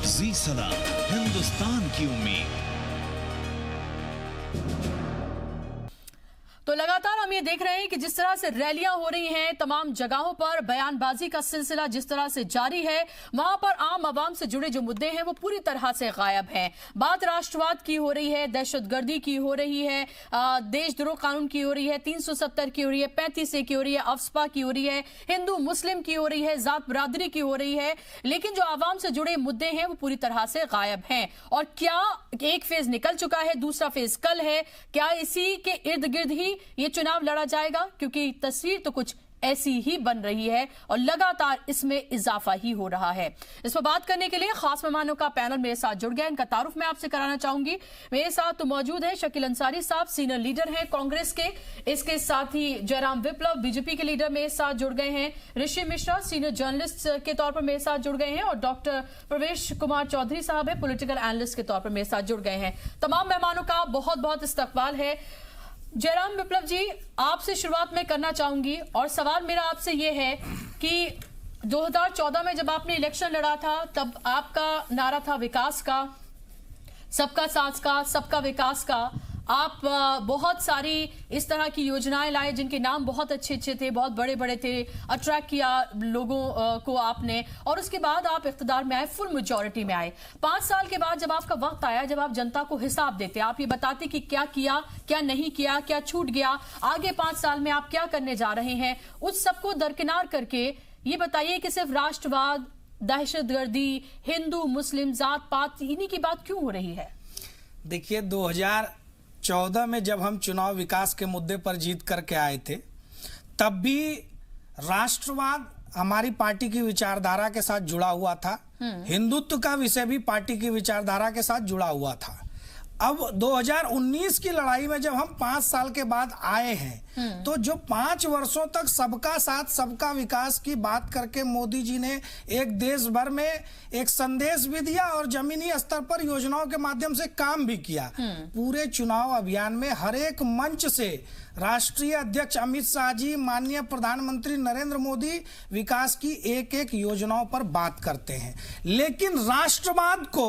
जी सलाम, हिंदुस्तान की उम्मीद। तो लगातार हम ये देख रहे हैं कि जिस तरह से रैलियां हो रही हैं, तमाम जगहों पर बयानबाजी का सिलसिला जिस तरह से जारी है, वहां पर आम आवाम से जुड़े जो मुद्दे हैं वो पूरी तरह से गायब हैं। बात राष्ट्रवाद की हो रही है, दहशतगर्दी की हो रही है, देशद्रोह कानून की हो रही है, 370 की हो रही है, 35A की हो रही है, अफस्पा की हो रही है, हिंदू मुस्लिम की हो रही है, जात बरादरी की हो रही है, लेकिन जो आवाम से जुड़े मुद्दे हैं वो पूरी तरह से गायब हैं। और क्या एक फेज निकल चुका है, दूसरा फेज कल है? क्या इसी के इर्द गिर्द ही ये चुनाव लड़ा जाएगा? क्योंकि तस्वीर तो कुछ ऐसी ही बन रही है और लगातार इसमें इजाफा ही हो रहा है। इस पर बात करने के लिए खास मेहमानों का पैनल मेरे साथ जुड़ गया। इनका तारुफ मैं आपसे कराना चाहूंगी। मेरे साथ तो मौजूद है शकील अंसारी साहब, सीनियर लीडर हैं कांग्रेस के। इसके साथ ही जयराम विप्लव बीजेपी के लीडर मेरे साथ जुड़ गए हैं। ऋषि मिश्रा सीनियर जर्नलिस्ट के तौर पर मेरे साथ जुड़ गए हैं और डॉक्टर प्रवेश कुमार चौधरी साहब है पॉलिटिकल एनालिस्ट के तौर पर मेरे साथ जुड़ गए हैं। तमाम मेहमानों का बहुत बहुत इस्तकबाल है। जयराम विप्लव जी, आपसे शुरुआत में करना चाहूंगी और सवाल मेरा आपसे ये है कि 2014 में जब आपने इलेक्शन लड़ा था तब आपका नारा था विकास का, सबका साथ का, सबका विकास का। आप बहुत सारी इस तरह की योजनाएं लाए जिनके नाम बहुत अच्छे अच्छे थे, बहुत बड़े बड़े थे, अट्रैक्ट किया लोगों को आपने, और उसके बाद आप इख्तिदार में आए, फुल मेजॉरिटी में आए। 5 साल के बाद जब आपका वक्त आया, जब आप जनता को हिसाब देते, आप ये बताते कि क्या किया, क्या नहीं किया, क्या छूट गया, आगे 5 साल में आप क्या करने जा रहे हैं, उस सबको दरकिनार करके ये बताइए कि सिर्फ राष्ट्रवाद, दहशतगर्दी, हिंदू मुस्लिम, जात पात, इन्हीं की बात क्यों हो रही है? देखिए, 2014 में जब हम चुनाव विकास के मुद्दे पर जीत करके आए थे, तब भी राष्ट्रवाद हमारी पार्टी की विचारधारा के साथ जुड़ा हुआ था। हिंदुत्व का विषय भी पार्टी की विचारधारा के साथ जुड़ा हुआ था। अब 2019 की लड़ाई में जब हम 5 साल के बाद आए हैं, तो जो 5 वर्षों तक सबका साथ सबका विकास की बात करके मोदी जी ने एक देश भर में एक संदेश भी दिया और जमीनी स्तर पर योजनाओं के माध्यम से काम भी किया। पूरे चुनाव अभियान में हर एक मंच से राष्ट्रीय अध्यक्ष अमित शाह जी, माननीय प्रधानमंत्री नरेंद्र मोदी विकास की एक एक योजनाओं पर बात करते हैं, लेकिन राष्ट्रवाद को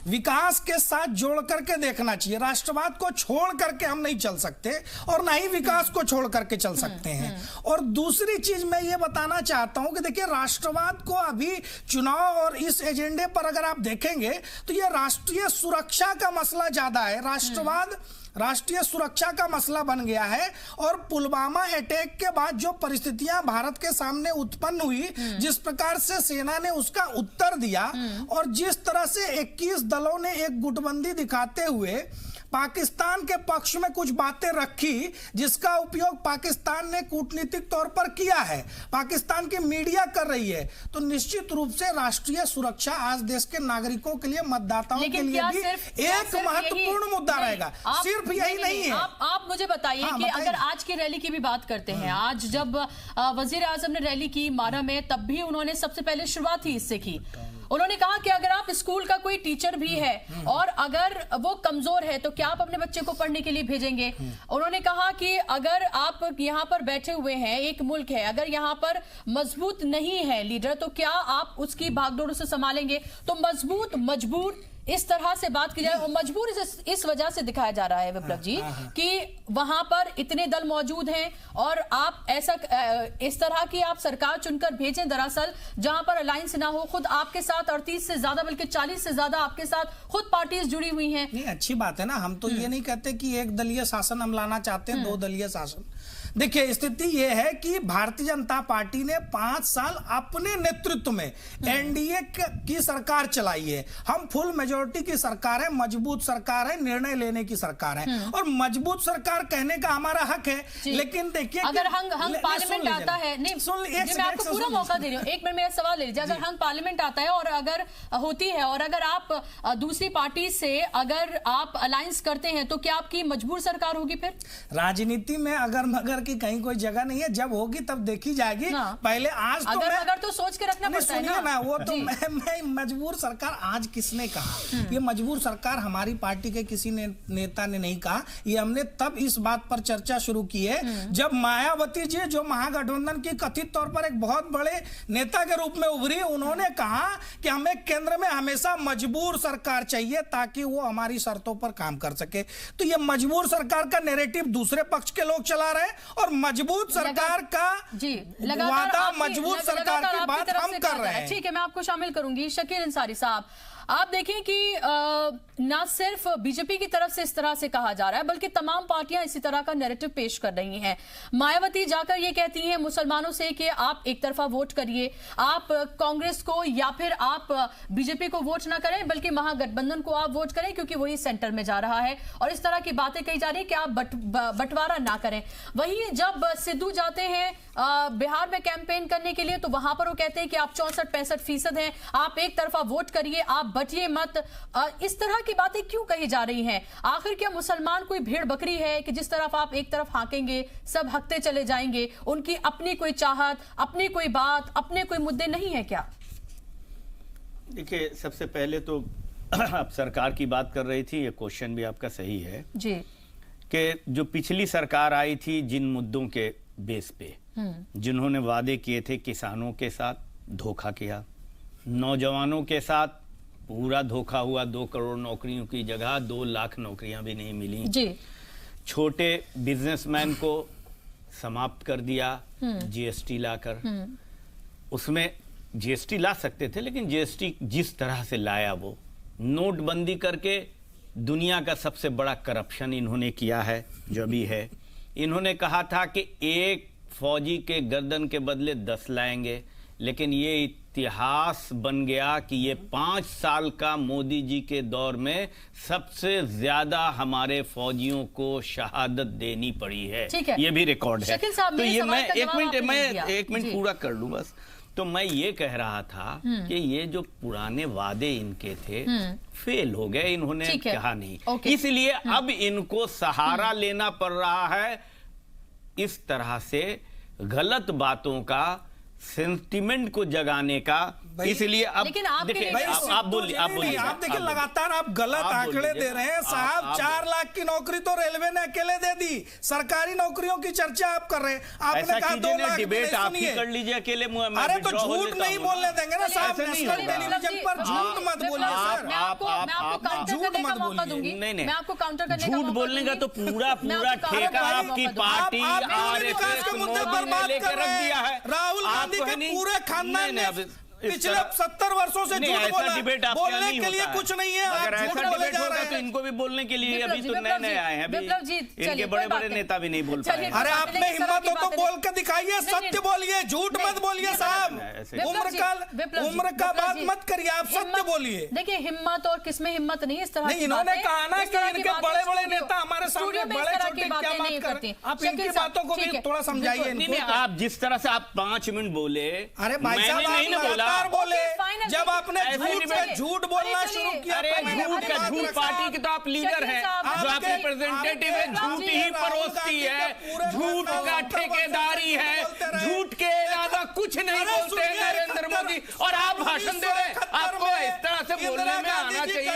विकास के साथ जोड़ करके देखना चाहिए। राष्ट्रवाद को छोड़ करके हम नहीं चल सकते और ना ही विकास को छोड़ करके चल सकते हैं। और दूसरी चीज मैं ये बताना चाहता हूं कि देखिए, राष्ट्रवाद को अभी चुनाव और इस एजेंडे पर अगर आप देखेंगे तो ये राष्ट्रीय सुरक्षा का मसला ज्यादा है। राष्ट्रवाद राष्ट्रीय सुरक्षा का मसला बन गया है और पुलवामा अटैक के बाद जो परिस्थितियां भारत के सामने उत्पन्न हुई, जिस प्रकार से सेना ने उसका उत्तर दिया और जिस तरह से 21 दलों ने एक गुटबंदी दिखाते हुए पाकिस्तान के पक्ष में कुछ बातें रखी, जिसका उपयोग पाकिस्तान ने कूटनीतिक तौर पर किया है, पाकिस्तान की मीडिया कर रही है, तो निश्चित रूप से राष्ट्रीय सुरक्षा आज देश के नागरिकों के लिए, मतदाताओं के लिए भी एक महत्वपूर्ण मुद्दा रहेगा। सिर्फ यही नहीं है। आप मुझे बताइए कि अगर आज की रैली की भी बात करते हैं, आज जब वजीर आजम ने रैली की मारा में, तब भी उन्होंने सबसे पहले शुरुआत ही इससे की। उन्होंने कहा कि अगर आप स्कूल का कोई टीचर भी है और अगर वो कमजोर है तो क्या आप अपने बच्चे को पढ़ने के लिए भेजेंगे? उन्होंने कहा कि अगर आप यहाँ पर बैठे हुए हैं, एक मुल्क है, अगर यहाँ पर मजबूत नहीं है लीडर तो क्या आप उसकी भागदौड़ से संभालेंगे? तो मजबूत, मजबूर, इस तरह से बात की जाए और मजबूर इस वजह से दिखाया जा रहा है विप्लव जी कि वहां पर इतने दल मौजूद हैं और आप ऐसा इस तरह की आप सरकार चुनकर भेजें दरअसल जहां पर अलायंस ना हो। खुद आपके साथ 38 से ज्यादा बल्कि 40 से ज्यादा आपके साथ खुद पार्टीज जुड़ी हुई हैं। नहीं, अच्छी बात है ना। हम तो ये नहीं कहते कि एक दलीय शासन हम लाना चाहते हैं, 2 दलीय शासन। देखिए, स्थिति यह है कि भारतीय जनता पार्टी ने 5 साल अपने नेतृत्व में एनडीए की सरकार चलाई है। हम फुल मेजोरिटी की सरकार है, मजबूत सरकार है, निर्णय लेने की सरकार है और मजबूत सरकार कहने का हमारा हक है। लेकिन देखिए, अगर हंग पार्लियामेंट आता है, नहीं मैं आपको पूरा मौका दे रही हूँ, एक मिनट मेरा सवाल ले लीजिए। अगर हंग पार्लियामेंट आता है और अगर होती है और अगर आप दूसरी पार्टी से अगर आप अलायंस करते हैं तो क्या आपकी मजबूर सरकार होगी? फिर राजनीति में अगर मगर की कहीं कोई जगह नहीं है, जब होगी तब देखी जाएगी। पहले आज तो अगर तो सोच के रखना पड़ता है सुनिए ना, वो तो मैं मजबूर सरकार आज किसने कहा? ये मजबूर सरकार हमारी पार्टी के किसी नेता ने नहीं कहा, ये हमने तब इस बात पर चर्चा शुरू की है जब मायावती जी, जो महागठबंधन की कथित तौर पर एक बहुत बड़े नेता के रूप में उभरी, उन्होंने कहा कि हमें केंद्र में हमेशा मजबूर सरकार चाहिए ताकि वो हमारी शर्तों पर काम कर सके। तो ये मजबूर सरकार का नैरेटिव दूसरे पक्ष के लोग चला रहे हैं और मजबूत सरकार का वादा, मजबूत सरकार की बात हम कर रहे हैं। ठीक है, मैं आपको शामिल करूंगी। शकील अंसारी साहब, आप देखें कि ना सिर्फ बीजेपी की तरफ से इस तरह से कहा जा रहा है, बल्कि तमाम पार्टियां इसी तरह का नैरेटिव पेश कर रही हैं। मायावती जाकर ये कहती हैं मुसलमानों से कि आप एक तरफा वोट करिए, आप कांग्रेस को या फिर आप बीजेपी को वोट ना करें, बल्कि महागठबंधन को आप वोट करें क्योंकि वही सेंटर में जा रहा है, और इस तरह की बातें कही जा रही है कि आप बंटवारा ना करें। वहीं जब सिद्धू जाते हैं बिहार में कैंपेन करने के लिए, तो वहां पर वो कहते हैं कि आप 64-65% हैं, आप एक तरफा वोट करिए, आप बटिए मत। इस तरह की बातें क्यों कही जा रही हैं? आखिर क्या मुसलमान कोई भेड़ बकरी है कि जिस तरफ आप एक तरफ हाकेंगे सब हकते चले जाएंगे? उनकी अपनी कोई चाहत, अपनी कोई बात, अपने कोई मुद्दे नहीं है क्या? देखिए, सबसे पहले तो आप सरकार की बात कर रही थी, ये क्वेश्चन भी आपका सही है जी, कि जो पिछली सरकार आई थी जिन मुद्दों के बेस पे, जिन्होंने वादे किए थे, किसानों के साथ धोखा किया, नौजवानों के साथ पूरा धोखा हुआ, 2 करोड़ नौकरियों की जगह 2 लाख नौकरियां भी नहीं मिली जी। छोटे बिजनेसमैन को समाप्त कर दिया जीएसटी लाकर। उसमें जीएसटी ला सकते थे, लेकिन जीएसटी जिस तरह से लाया, वो नोटबंदी करके दुनिया का सबसे बड़ा करप्शन इन्होंने किया है जो भी है। इन्होंने कहा था कि एक फौजी के गर्दन के बदले 10 लाएंगे, लेकिन ये इतिहास बन गया कि ये 5 साल का मोदी जी के दौर में सबसे ज्यादा हमारे फौजियों को शहादत देनी पड़ी है, ये भी रिकॉर्ड है। तो ये मैं एक मिनट पूरा कर लूं बस। तो मैं ये कह रहा था कि ये जो पुराने वादे इनके थे फेल हो गए, इन्होंने कहा नहीं, इसलिए अब इनको सहारा लेना पड़ रहा है इस तरह से गलत बातों का, सेंटिमेंट को जगाने का। इसलिए अब देखिए, आप बोलिए, आप देखिए, लगातार आप गलत आंकड़े दे रहे हैं साहब। 4 लाख की नौकरी तो रेलवे ने अकेले दे दी, सरकारी नौकरियों की चर्चा आप कर रहे हैं। आपने कहा 2 लाख, डिबेट आप ही कर लीजिए अकेले। अरे तो झूठ नहीं बोलने देंगे ना साहब, नेशनल टेलीविजन पर झूठ मत बोलिए सर, झूठ मत बोलिए। नहीं, मैं आपको काउंटर करने का झूठ बोलने का तो पूरा ठेका आपकी पार्टी आरएसएस के मुद्दे पर बात लेकर रख दिया है। राहुल गांधी के पूरे खानदान ने पिछले 70 वर्षों से झूठ बोला, बोलने के लिए कुछ नहीं है। अगर ऐसा डिबेट होगा तो इनको भी बोलने के लिए अभी तो नए आए हैं, अभी इनके बड़े नेता भी नहीं बोल पाए। अरे आप में हिम्मत हो तो बोल के दिखाइए, सत्य बोलिए, झूठ मत बोलिए साहब। उम्र का बात मत करिए, आप सत्य बोलिए। देखिए, हिम्मत और किसमें हिम्मत नहीं, इस तरह इन्होंने कहा ना कि इनके बड़े नेता हमारे सामने बड़े छोटे क्या बात करते हैं। आप इनकी बातों को भी थोड़ा समझाइए। आप जिस तरह से आप 5 मिनट बोले, अरे भाई साहब नहीं ना बोला, बोले जब आपने झूठ बोलना शुरू किया। अरे झूठ पार्टी के तो आप लीडर हैं, जो आप रिप्रेजेंटेटिव है, झूठ ही परोसती है, झूठ का ठेकेदारी है, झूठ के अलावा कुछ नहीं बोलते हैं नरेंद्र मोदी। और आप भाषण दे रहे हैं, आपको इस तरह से बोलने में आना चाहिए।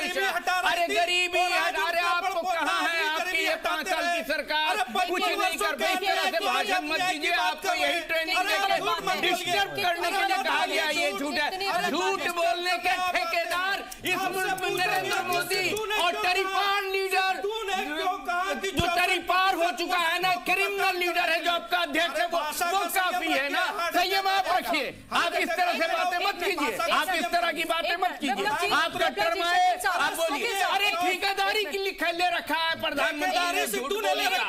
अरे गरीबी, अरे आपको कहाँ है आपकी ये 5 साल की सरकार, कुछ नहीं कर पाई। इस तरह से भाषण मत दीजिए, आपको यही ट्रेनिंग देके डिस्टर्ब करने के लिए कहा गया। ये झूठ है, झूठ बोलने के ठेकेदार इस मुल्क में नरेंद्र मोदी और टरीपार लीडर, जो टरीपार हो चुका है ना, क्रिमिनल लीडर है जो आपका अध्यक्ष है, वो काफी है ना। संयम आप रखिए, आप इस तरह से बातें मत कीजिए, आप इस तरह की बातें मत कीजिए। आप कट्टर माए, आप बोलिए अरे ठेकेदारी की लिखा ले रखा है प्रधानमंत्री, झूठ बोलेगा,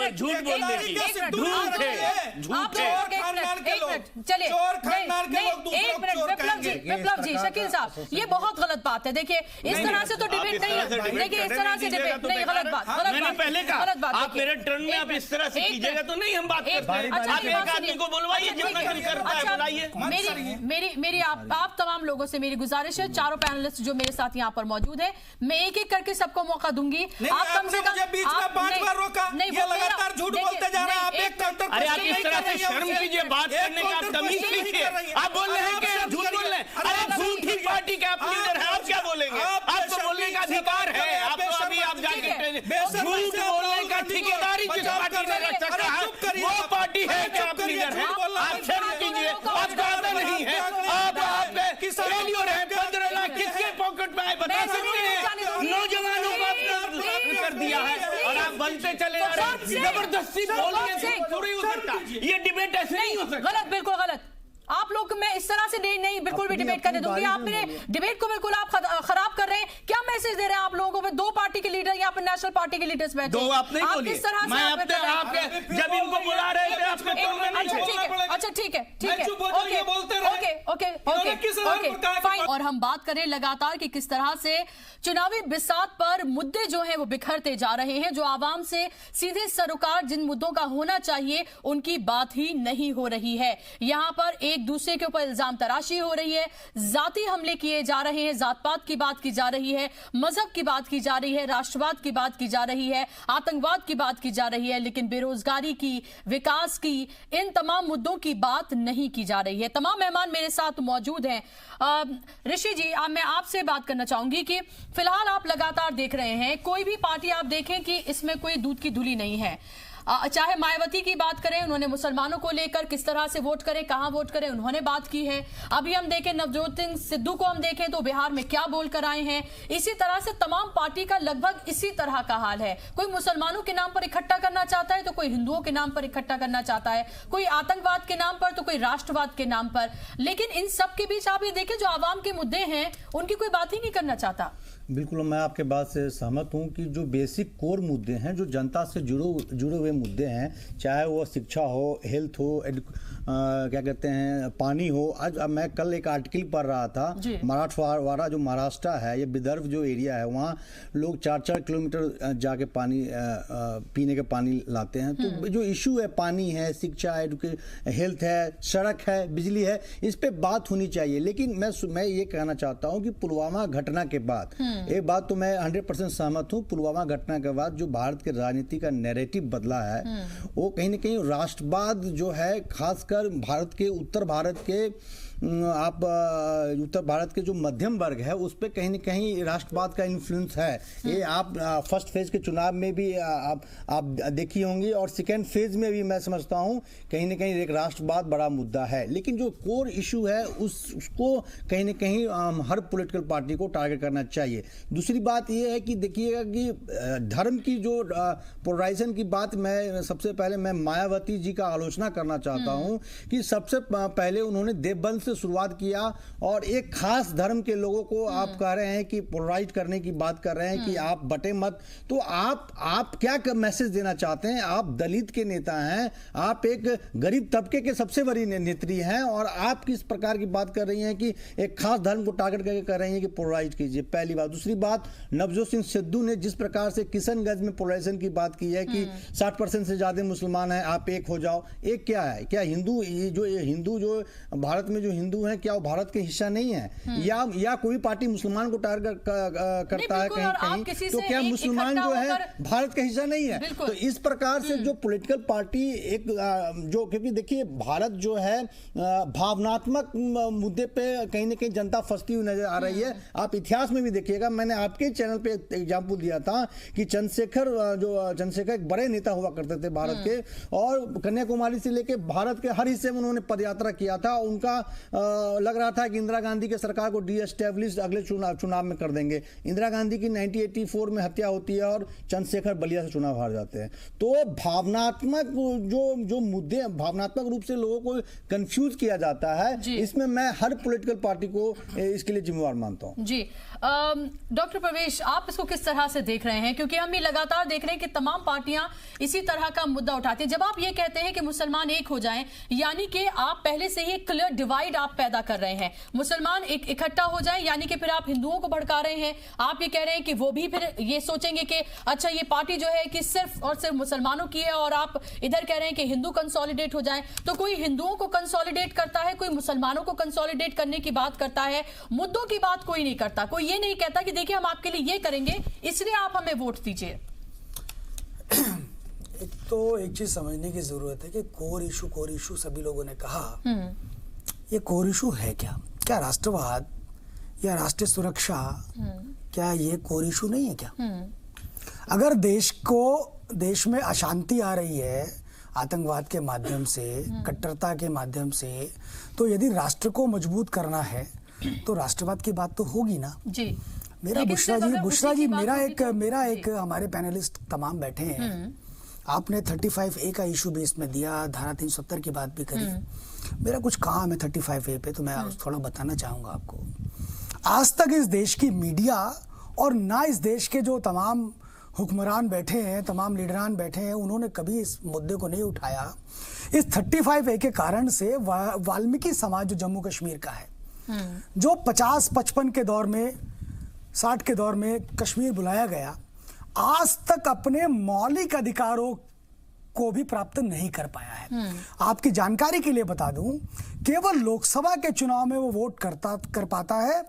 झूठ बोलने की, झूठ है, झूठ है। चलिए विप्लव जी, शकील साहब, ये बहुत गलत बात है। देखिए, इस तरह से तो डिबेट नहीं है। देखिए, इस तरह से डिबेट नहीं, गलत बात। मैंने पहले कहा आप मेरे टर्न में आप इस तरह से कीजिएगा तो नहीं हम बात करते हैं। आप एक आदमी को बुलवाइए, जितना दिल करता है बुलाइए। मेरी आप तमाम लोगों से मेरी गुजारिश है, चारों पैनलिस्ट जो मेरे साथ यहाँ पर मौजूद है, मैं एक एक करके सबको मौका दूंगी। आप कम से कम बीच में 5 बार रोका, ये लगातार झूठ बोलते जा रहे हैं। आप एक काउंटर, अरे आप इस तरह से शर्म कीजिए, बात करने का आप तमीज कीजिए। आप बोल रहे हैं कि झूठ बोल रहे हैं, अरे झूठी पार्टी के आप लीडर हैं, आप क्या बोलेंगे? आपको बोलने का अधिकार है, आपको अभी आप जाके झूठ बोलने का ठेकेदारी जिस पार्टी ने रख रखा है वो पार्टी है कि आप लीडर हैं? आप शर्म कीजिए, आपका आता नहीं है, आप फेलियर है। 15 लाख किसके पॉकेट में आए बता सकते हैं? नौजवानों को आपने कर दिया है और आप बनते चले आ रहे हैं। जबरदस्ती बोलने थोड़ी हो सकता, ये डिबेट ऐसे नहीं हो सकता। गलत, बिल्कुल गलत। आप लोग मैं इस तरह से नहीं बिल्कुल भी डिबेट करने दूंगी। आप मेरे डिबेट को बिल्कुल आप खराब कर रहे हैं। क्या मैसेज दे रहे हैं आप लोगों को? दो पार्टी के लीडर यहाँ पर नेशनल पार्टी के लीडर्स बैठे, दो आप नहीं बोलिए, मैं अपने आपके जब इनको बुला रहे थे आपके टोन में नहीं थे। अच्छा ठीक है, ओके फाइन। और हम बात करें लगातार कि किस तरह से चुनावी बिसात पर मुद्दे जो हैं वो बिखरते जा रहे हैं, जो आवाम से सीधे सरोकार जिन मुद्दों का होना चाहिए उनकी बात ही नहीं हो रही है। यहाँ पर एक दूसरे के ऊपर इल्जाम तराशी हो रही है, जाती हमले किए जा रहे हैं, जात पात की बात की जा रही है, मजहब की बात की जा रही है, राष्ट्रवाद की बात की जा रही है, आतंकवाद की बात की जा रही है, लेकिन बेरोजगारी की, विकास की, इन तमाम मुद्दों की बात नहीं की जा रही है। तमाम मेहमान मेरे साथ मौजूद हैं। ऋषि जी, मैं आपसे बात करना चाहूंगी कि फिलहाल आप लगातार देख रहे हैं, कोई भी पार्टी आप देखें कि इसमें कोई दूध की धुली नहीं है। चाहे मायावती की बात करें, उन्होंने मुसलमानों को लेकर किस तरह से वोट करें, कहां वोट करें, उन्होंने बात की है। अभी हम देखें नवजोत सिंह सिद्धू को हम देखें तो बिहार में क्या बोलकर आए हैं। इसी तरह से तमाम पार्टी का लगभग इसी तरह का हाल है। कोई मुसलमानों के नाम पर इकट्ठा करना चाहता है तो कोई हिंदुओं के नाम पर इकट्ठा करना चाहता है, कोई आतंकवाद के नाम पर तो कोई राष्ट्रवाद के नाम पर। लेकिन इन सब के बीच आप ये देखें जो आवाम के मुद्दे हैं उनकी कोई बात ही नहीं करना चाहता। बिल्कुल, मैं आपके बात से सहमत हूं कि जो बेसिक कोर मुद्दे हैं, जो जनता से जुड़े हुए मुद्दे हैं, चाहे वो शिक्षा हो, हेल्थ हो, क्या कहते हैं, पानी हो। आज मैं कल एक आर्टिकल पढ़ रहा था, मराठवाड़ा जो महाराष्ट्र है, ये विदर्भ जो एरिया है, वहाँ लोग 4-4 किलोमीटर जाके पानी पीने के पानी लाते हैं। तो जो इशू है, पानी है, शिक्षा है, हेल्थ है, सड़क है, बिजली है, इस पे बात होनी चाहिए। लेकिन मैं ये कहना चाहता हूँ कि पुलवामा घटना के बाद एक बात तो मैं 100% सहमत हूँ, पुलवामा घटना के बाद जो भारत के राजनीति का नैरेटिव बदला है, वो कहीं ना कहीं राष्ट्रवाद जो है, खासकर भारत के उत्तर भारत के उत्तर भारत के जो मध्यम वर्ग है उस पे कहीं न कहीं राष्ट्रवाद का इन्फ्लुएंस है। ये आप फर्स्ट फेज के चुनाव में भी आप देखी होंगी, और सेकेंड फेज में भी मैं समझता हूँ कहीं न कहीं एक राष्ट्रवाद बड़ा मुद्दा है। लेकिन जो कोर इशू है उसको कहीं न कहीं हर पॉलिटिकल पार्टी को टारगेट करना चाहिए। दूसरी बात ये है कि देखिएगा कि धर्म की जो पोलराइजेशन की बात, मैं सबसे पहले मैं मायावती जी का आलोचना करना चाहता हूँ कि सबसे पहले उन्होंने देवबंद से शुरुआत किया और एक खास धर्म के लोगों को आप कह रहे हैं कि पोलराइज करने की बात कर रहे हैं कि आप बटे मत। तो आप क्या मैसेज देना चाहते हैं? आप दलित के नेता हैं, आप एक गरीब तबके के सबसे बड़ी नेत्री हैं, और आप किस प्रकार की बात कर रही हैं कि एक खास धर्म को टारगेट करके कर रही हैं कि पोलराइज कीजिए, पहली बात। दूसरी बात, नवजोत सिंह सिद्धू ने जिस प्रकार से किशनगंज में पोलराइजेशन की बात की है कि 60% से ज्यादा मुसलमान हैं, आप एक हो जाओ। एक क्या है? क्या हिंदू जो भारत में जो हिंदू हैं, क्या वो भारत के हिस्सा नहीं है? या कोई पार्टी मुसलमान को टारगेट करता है कहीं, तो क्या मुसलमान जो है भारत का हिस्सा नहीं है? तो इस प्रकार से जो पॉलिटिकल पार्टी एक जो, क्योंकि देखिए भारत जो है भावनात्मक मुद्दे पे कहीं ना कहीं जनता फंसती हुई नजर आ रही है। आप इतिहास में भी देखिएगा, मैंने आपके चैनल पे एग्जाम्पल दिया था कि चंद्रशेखर एक बड़े नेता हुआ करते थे भारत के, और कन्याकुमारी से लेके भारत के हर हिस्से में उन्होंने पदयात्रा किया था। उनका लग रहा था कि इंदिरा गांधी के सरकार को डी-एस्टैब्लिश अगले चुनाव में कर देंगे। इंदिरा गांधी की 1984 में हत्या होती है और चंद्रशेखर बलिया से चुनाव हार जाते हैं। तो भावनात्मक जो मुद्दे, भावनात्मक रूप से लोगों को कंफ्यूज किया जाता है, इसमें मैं हर पॉलिटिकल पार्टी को इसके लिए जिम्मेवार मानता हूं। जी, डॉक्टर प्रवेश, आप इसको किस तरह से देख रहे हैं? क्योंकि हम ये लगातार देख रहे हैं कि तमाम पार्टियां इसी तरह का मुद्दा उठाती हैं। जब आप ये कहते हैं कि मुसलमान एक हो जाएं, यानी कि आप पहले से ही क्लियर डिवाइड डिवाइड आप पैदा कर रहे हैं। मुसलमान इकट्ठा हो जाए, यानी कि फिर आप हिंदुओं को भड़का रहे हैं। आप ये कह रहे हैं कि वो भी फिर ये सोचेंगे कि अच्छा ये पार्टी जो है कि सिर्फ और सिर्फ मुसलमानों की है, और आप इधर कह रहे हैं कि हिंदू कंसोलिडेट हो जाए। तो कोई हिंदुओं को कंसोलिडेट करता है, कोई मुसलमानों को कंसोलिडेट करने की बात करता है, मुद्दों की बात कोई नहीं करता। कोई ये नहीं कहता कि देखिए हम आपके लिए ये करेंगे इसलिए आप हमें वोट दीजिए। एक तो एक चीज समझने की जरूरत है कि कोर इशू सभी लोगों ने कहा, ये कोर इशू है क्या? क्या राष्ट्रवाद या राष्ट्रीय सुरक्षा, क्या ये कोर इशू नहीं है क्या? अगर देश में अशांति आ रही है आतंकवाद के माध्यम से, कट्टरता के माध्यम से, तो यदि राष्ट्र को मजबूत करना है तो राष्ट्रवाद की बात तो होगी ना जी। मेरा बुशरा जी मेरा एक हमारे पैनलिस्ट तमाम बैठे हैं, आपने 35A का इशू भी इसमें दिया, धारा 370 की बात भी करी। मेरा कुछ काम है 35A पे, तो मैं थोड़ा बताना चाहूंगा आपको। आज तक इस देश की मीडिया और ना इस देश के जो तमाम हुक्मरान बैठे हैं, तमाम लीडरान बैठे हैं, उन्होंने कभी इस मुद्दे को नहीं उठाया। इस 35A के कारण से वाल्मीकि समाज जो जम्मू कश्मीर का है, जो 50-55 के दौर में, 60 के दौर में कश्मीर बुलाया गया, आज तक अपने मौलिक अधिकारों को भी प्राप्त नहीं कर पाया है। आपकी जानकारी के लिए बता दूं, केवल लोकसभा के चुनाव में वो वोट कर पाता है,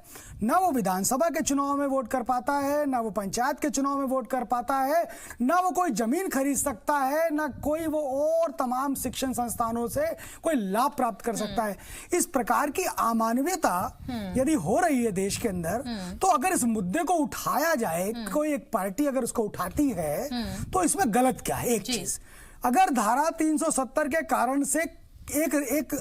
ना वो विधानसभा के चुनाव में वोट कर पाता है, ना वो पंचायत के चुनाव में वोट कर पाता है, ना वो कोई जमीन खरीद सकता है, ना कोई वो और तमाम शिक्षण संस्थानों से कोई लाभ प्राप्त कर सकता है। इस प्रकार की अमानवीयता यदि हो रही है देश के अंदर, तो अगर इस मुद्दे को उठाया जाए, कोई एक पार्टी अगर उसको उठाती है, तो इसमें गलत क्या है? एक चीज, अगर धारा 370 के कारण से एक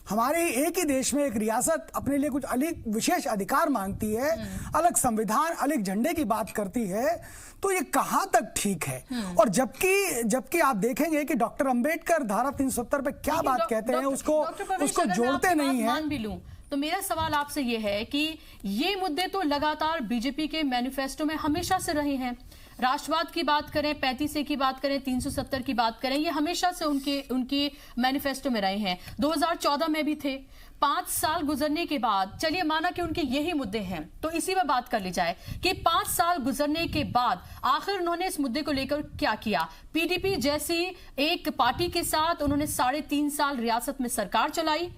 हमारे एक ही देश में एक रियासत अपने लिए कुछ अलग विशेष अधिकार मांगती है, अलग संविधान, अलग झंडे की बात करती है, तो ये कहां तक ठीक है? और जबकि आप देखेंगे कि डॉक्टर अंबेडकर धारा 370 पे क्या बात कहते हैं, उसको जोड़ते नहीं है। तो मेरा सवाल आपसे ये है कि ये मुद्दे तो लगातार बीजेपी के मैनिफेस्टो में हमेशा से रहे हैं। राष्ट्रवाद की बात करें, 35A की बात करें, 370 की बात करें, ये हमेशा से उनकी मैनिफेस्टो में रहे हैं। 2014 में भी थे। 5 साल गुजरने के बाद, चलिए माना कि उनके यही मुद्दे हैं, तो इसी में बात कर ली जाए कि 5 साल गुजरने के बाद आखिर उन्होंने इस मुद्दे को लेकर क्या किया। पीडीपी जैसी एक पार्टी के साथ उन्होंने 3.5 साल रियासत में सरकार चलाई।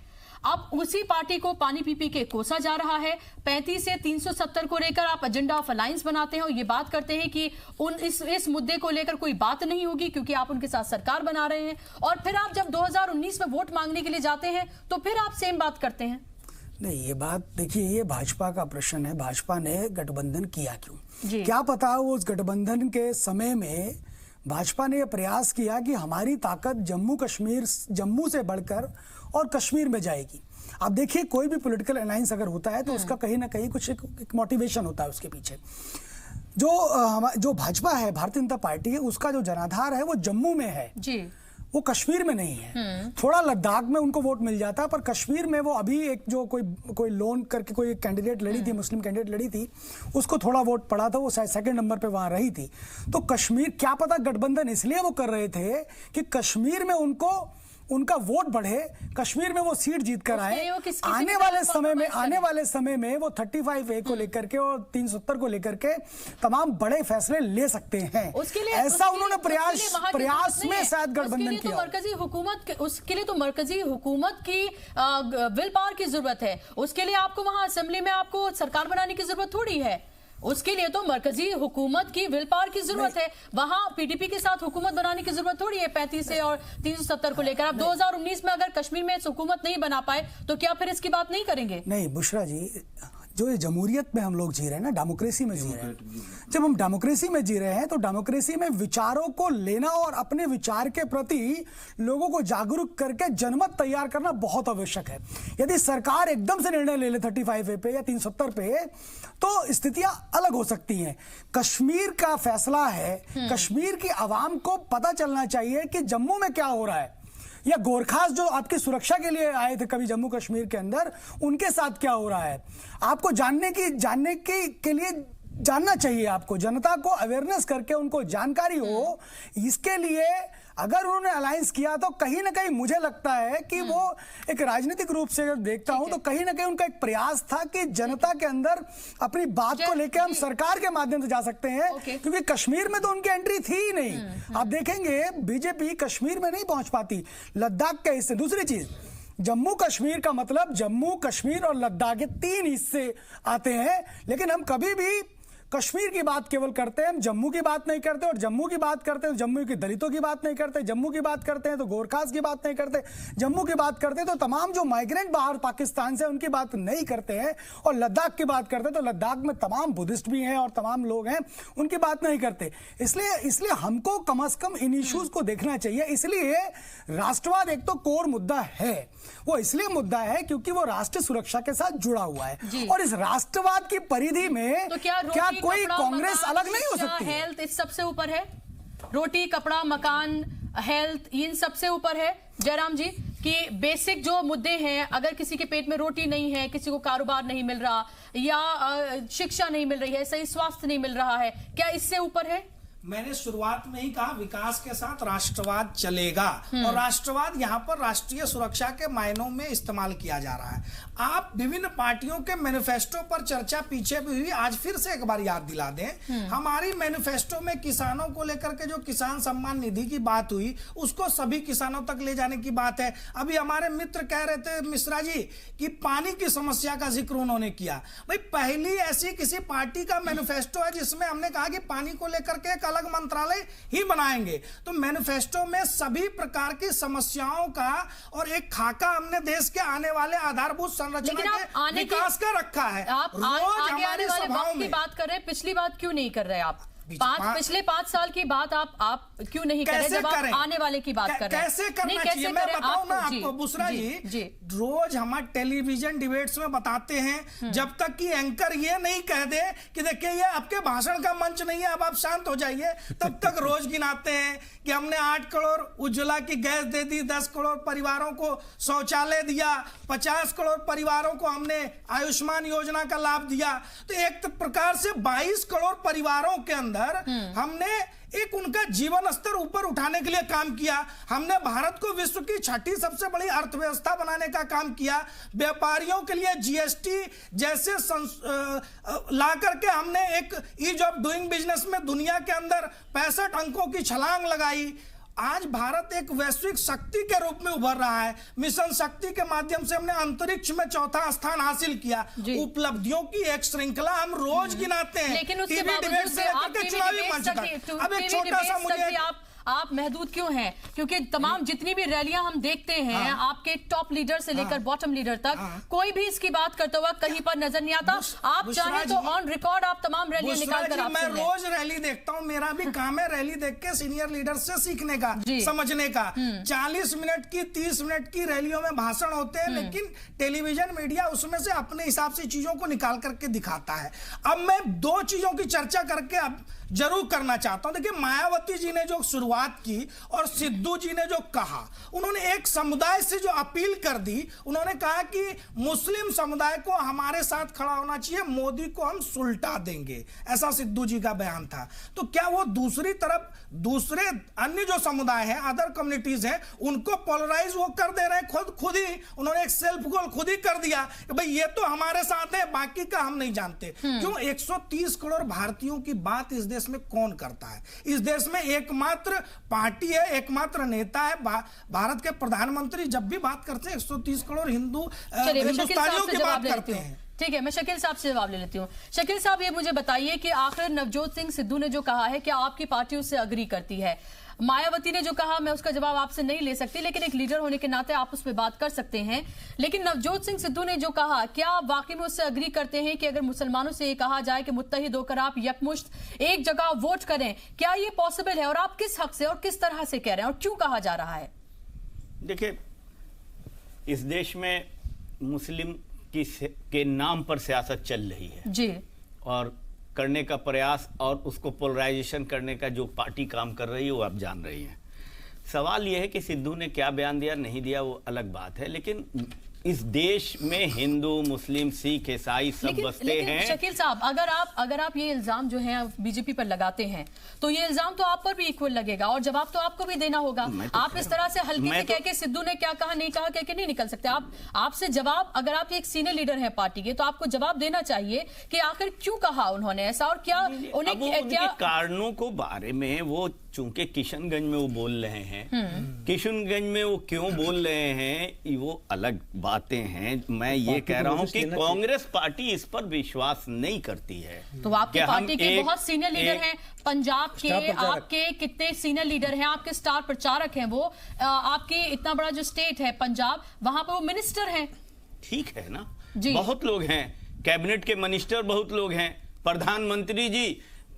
अब उसी पार्टी को पानी पी के कोसा जा रहा है। 35 से 370 को लेकर आप एजेंडा ऑफ अलायंस बनाते हैं और ये बात करते हैं कि इस मुद्दे को लेकर कोई बात नहीं होगी क्योंकि आप उनके साथ सरकार बना रहे हैं, और फिर आप जब 2019 में वोट मांगने के लिए जाते हैं तो फिर आप सेम बात करते हैं। नहीं, ये बात देखिए, ये भाजपा का प्रश्न है। भाजपा ने गठबंधन किया क्यों? क्या पता वो उस गठबंधन के समय में भाजपा ने यह प्रयास किया कि हमारी ताकत जम्मू से बढ़कर और कश्मीर में जाएगी। आप देखिए, कोई भी पॉलिटिकल अलायंस अगर होता है तो उसका कहीं ना कहीं कुछ एक मोटिवेशन होता है उसके पीछे। जो भाजपा है, भारतीय जनता पार्टी है, उसका जो जनाधार है वो जम्मू में है जी, वो कश्मीर में नहीं है। थोड़ा लद्दाख में उनको वोट मिल जाता है, पर कश्मीर में वो अभी एक जो कोई लोन करके कोई कैंडिडेट लड़ी थी, मुस्लिम कैंडिडेट लड़ी थी, उसको थोड़ा वोट पड़ा था, वो शायद 2nd नंबर पे वहां रही थी। तो कश्मीर, क्या पता गठबंधन इसलिए वो कर रहे थे कि कश्मीर में उनका वोट बढ़े, कश्मीर में वो सीट जीत कर आए। आने वाले समय में वो 35A को लेकर के और 370 को लेकर के तमाम बड़े फैसले ले सकते हैं। ऐसा उन्होंने प्रयास में शायद गठबंधन किया। उसके लिए तो मरकजी हुकूमत की विल पावर की जरूरत है। उसके लिए आपको वहां असेंबली में आपको सरकार बनाने की जरूरत थोड़ी है। उसके लिए तो मरकजी हुकूमत की विल पावर की जरूरत है। वहां पीडीपी के साथ हुकूमत बनाने की जरूरत थोड़ी है 35 से और 370 को लेकर। अब 2019 में अगर कश्मीर में हुकूमत नहीं बना पाए तो क्या फिर इसकी बात नहीं करेंगे? नहीं बुशरा जी, जो ये जमहूरियत में हम लोग जी रहे हैं ना, डेमोक्रेसी में जी रहे हैं, जब हम डेमोक्रेसी में जी रहे हैं तो डेमोक्रेसी में विचारों को लेना और अपने विचार के प्रति लोगों को जागरूक करके जनमत तैयार करना बहुत आवश्यक है। यदि सरकार एकदम से निर्णय ले ले 35A पे या 370 पे, तो स्थितियां अलग हो सकती हैं। कश्मीर का फैसला है, कश्मीर की आवाम को पता चलना चाहिए कि जम्मू में क्या हो रहा है, या गोरखास जो आपकी सुरक्षा के लिए आए थे कभी जम्मू कश्मीर के अंदर, उनके साथ क्या हो रहा है। आपको जानने के लिए जानना चाहिए। आपको जनता को अवेयरनेस करके उनको जानकारी हो। इसके लिए अगर उन्होंने अलायंस किया तो कहीं ना कहीं मुझे लगता है कि वो एक राजनीतिक रूप से अगर देखता हूं तो कहीं ना कहीं उनका एक प्रयास था कि जनता के अंदर अपनी बात को लेकर हम सरकार के माध्यम से जा सकते हैं, क्योंकि कश्मीर में तो उनकी एंट्री थी ही नहीं। आप देखेंगे बीजेपी कश्मीर में नहीं पहुंच पाती, लद्दाख के हिस्से। दूसरी चीज, जम्मू कश्मीर का मतलब जम्मू कश्मीर और लद्दाख के 3 हिस्से आते हैं, लेकिन हम कभी भी कश्मीर की बात केवल करते हैं, हम जम्मू की बात नहीं करते, और जम्मू की बात करते हैं तो जम्मू के दलितों की बात नहीं करते, जम्मू की बात करते हैं तो गोरखास की बात नहीं करते, जम्मू की बात करते हैं तो तमाम जो माइग्रेंट बाहर पाकिस्तान से उनकी बात नहीं करते हैं, और लद्दाख की बात करते हैं तो लद्दाख में तमाम बुद्धिस्ट भी हैं और तमाम लोग हैं, उनकी बात नहीं करते। इसलिए हमको कम से कम इन इश्यूज को देखना चाहिए। इसलिए राष्ट्रवाद एक तो कोर मुद्दा है, वो इसलिए मुद्दा है क्योंकि वो राष्ट्रीय सुरक्षा के साथ जुड़ा हुआ है, और इस राष्ट्रवाद की परिधि में तो क्या कोई कांग्रेस अलग नहीं हो सकती। हेल्थ इस सबसे ऊपर है, रोटी कपड़ा मकान हेल्थ इन सबसे ऊपर है जयराम जी, कि बेसिक जो मुद्दे हैं, अगर किसी के पेट में रोटी नहीं है, किसी को कारोबार नहीं मिल रहा, या शिक्षा नहीं मिल रही है, सही स्वास्थ्य नहीं मिल रहा है, क्या इससे ऊपर है? मैंने शुरुआत में ही कहा विकास के साथ राष्ट्रवाद चलेगा, और राष्ट्रवाद यहाँ पर राष्ट्रीय सुरक्षा के मायनों में इस्तेमाल किया जा रहा है। आप विभिन्न पार्टियों के मैनिफेस्टो पर चर्चा पीछे भी हुई, आज फिर से एक बार याद दिला दें। हमारी मैनिफेस्टो में किसानों को लेकर के जो किसान सम्मान निधि की बात हुई, उसको सभी किसानों तक ले जाने की बात है। अभी हमारे मित्र कह रहे थे मिश्रा जी कि पानी की समस्या का जिक्र उन्होंने किया। भाई पहली ऐसी किसी पार्टी का मैनिफेस्टो है जिसमें हमने कहा कि पानी को लेकर के एक अलग मंत्रालय ही बनाएंगे। तो मैनिफेस्टो में सभी प्रकार की समस्याओं का और एक खाका हमने देश के आने वाले आधारभूत संरचना के विकास का रखा है। आप आगे आने वाले वक्त की बात कर रहे हैं, पिछली बात क्यों नहीं कर रहे आप? पिछले 5 साल की बात आप क्यों नहीं कर रहे, जब आप आने वाले की बात कर रहे हैं? कैसे करना चाहिए मैं बताऊं ना आपको बुशरा जी। रोज हम टेलीविजन डिबेट्स में बताते हैं, जब तक कि एंकर ये नहीं कह दे कि देखिए ये आपके भाषण का मंच नहीं है, अब आप शांत हो जाइए, तब तक रोज गिनाते हैं कि हमने 8 करोड़ उज्ज्वला की गैस दे दी, 10 करोड़ परिवारों को शौचालय दिया, 50 करोड़ परिवारों को हमने आयुष्मान योजना का लाभ दिया। तो एक प्रकार से 22 करोड़ परिवारों के अंदर हमने एक उनका जीवन स्तर ऊपर उठाने के लिए काम किया। हमने भारत को विश्व की 6ठी सबसे बड़ी अर्थव्यवस्था बनाने का काम किया। व्यापारियों के लिए जीएसटी जैसे ला करके हमने एक ईज ऑफ डूइंग बिजनेस में दुनिया के अंदर 65 अंकों की छलांग लगाई। आज भारत एक वैश्विक शक्ति के रूप में उभर रहा है। मिशन शक्ति के माध्यम से हमने अंतरिक्ष में 4था स्थान हासिल किया। उपलब्धियों की एक श्रृंखला हम रोज गिनाते हैं, लेकिन उसके टीवी डिबेट से लेकर के चुनावी मंच तक। अब एक छोटा सा मुझे आप महदूद क्यों हैं? क्योंकि तमाम जितनी भी रैलियां हम देखते हैं, आपके टॉप लीडर से लेकर बॉटम लीडर तक, कोई भी इसकी बात करते हुआ कहीं पर नजर नहीं आता। आप चाहे तो ऑन रिकॉर्ड आप तमाम रैलियां निकाल कर मैं रोज रैली देखता हूं, मेरा भी काम है रैली देख के सीनियर लीडर से सीखने का, समझने का। 40 मिनट की 30 मिनट की रैलियों में भाषण होते हैं, लेकिन टेलीविजन मीडिया उसमें से अपने हिसाब से चीजों को निकाल करके दिखाता है। अब मैं 2 चीजों की चर्चा करके अब जरूर करना चाहता हूं। देखिए मायावती जी ने जो शुरुआत की और सिद्धू जी ने जो कहा, उन्होंने एक समुदाय से जो अपील कर दी, उन्होंने कहा कि मुस्लिम समुदाय को हमारे साथ खड़ा होना चाहिए, मोदी को हम सुलटा देंगे, ऐसा सिद्धू जी का बयान था। तो क्या वो दूसरी तरफ दूसरे अन्य जो समुदाय है, अदर कम्युनिटीज हैं, उनको पोलराइज वो कर दे रहे हैं? खुद ही उन्होंने एक सेल्फ गोल खुद ही कर दिया कि भाई ये तो हमारे साथ है, बाकी का हम नहीं जानते। क्यों 130 करोड़ भारतीयों की बात इस देश में कौन करता है? इस देश में एकमात्र पार्टी है, एकमात्र नेता है भारत के प्रधानमंत्री। जब भी बात करते हैं 130 करोड़ हिंदुस्तानियों की बात करते हैं। ठीक है, मैं शकील साहब से जवाब ले लेती हूँ। शकील साहब ये मुझे बताइए कि आखिर नवजोत सिंह सिद्धू ने जो कहा है, क्या आपकी पार्टी उससे अग्री करती है? मायावती ने जो कहा, मैं उसका जवाब आपसे नहीं ले सकती, लेकिन एक लीडर होने के नाते आप उस पर बात कर सकते हैं। लेकिन नवजोत सिंह सिद्धू ने जो कहा, क्या आप वाकई में उससे अग्री करते हैं कि अगर मुसलमानों से ये कहा जाए कि मुत्तहिद होकर आप यकमुश्त एक जगह वोट करें, क्या ये पॉसिबल है? और आप किस हक से और किस तरह से कह रहे हैं और क्यों कहा जा रहा है? देखिए, इस देश में मुस्लिम के नाम पर सियासत चल रही है जी, और करने का प्रयास और उसको पोलराइजेशन करने का जो पार्टी काम कर रही है वो आप जान रही हैं। सवाल यह है कि सिद्धू ने क्या बयान दिया नहीं दिया वो अलग बात है, लेकिन इस देश में हिंदू, मुस्लिम, सिख, ईसाई सब बसते हैं। शकील साहब, अगर आप ये इल्जाम जो है बीजेपी पर लगाते हैं तो ये इल्जाम तो आप पर भी इक्वल लगेगा और जवाब तो आपको भी देना होगा। आप इस तरह से हल्के से कह के सिद्धू ने क्या कहा नहीं कहा कह के नहीं निकल सकते। आपसे जवाब, अगर आप एक सीनियर लीडर है पार्टी के, तो आपको जवाब देना चाहिए कि आखिर क्यों कहा उन्होंने ऐसा और क्या उन्हें क्या कारणों को बारे में वो चूंकि किशनगंज में वो बोल रहे हैं, किशनगंज में वो क्यों बोल रहे हैं वो अलग बातें हैं। मैं ये कह रहा हूं कि कांग्रेस पार्टी इस पर विश्वास नहीं करती है। तो आपकी पार्टी के बहुत सीनियर लीडर हैं पंजाब के, आपके कितने सीनियर लीडर हैं, आपके स्टार प्रचारक हैं वो, आपके इतना बड़ा जो स्टेट है पंजाब, वहां पर वो मिनिस्टर हैं। ठीक है ना, जी। बहुत लोग हैं, कैबिनेट के मिनिस्टर बहुत लोग हैं, प्रधानमंत्री जी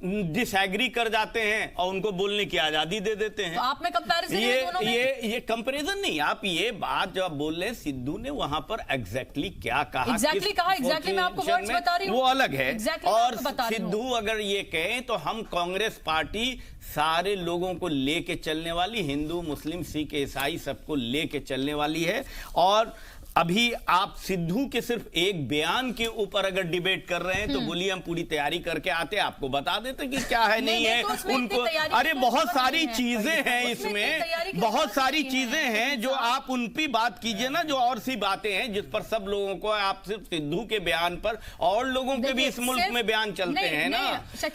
डिसएग्री कर जाते हैं और उनको बोलने की आजादी दे देते हैं। तो आप में कंपैरिजन है दोनों में? ये कंपैरिजन नहीं, आप ये बात जो आप बोल रहे हैं सिद्धू ने वहां पर एग्जैक्टली क्या कहा, एग्जैक्टली मैं आपको वर्ड्स बता रही हूं, वो अलग है। और सिद्धू हूं। अगर ये कहें तो हम कांग्रेस पार्टी सारे लोगों को लेके चलने वाली, हिंदू, मुस्लिम, सिख, ईसाई सबको लेके चलने वाली है। और अभी आप सिद्धू के सिर्फ एक बयान के ऊपर अगर डिबेट कर रहे हैं तो बोलिए हम पूरी तैयारी करके आते, आपको बता देते कि क्या है नहीं है उनको। अरे बहुत सारी चीजें हैं इसमें, बहुत सारी चीजें हैं जो आप उन पे बात कीजिए ना, जो और सी बातें हैं जिस पर सब लोगों को, आप सिर्फ सिद्धू के बयान पर और लोगों के भी इस मुल्क में बयान चलते हैं ना।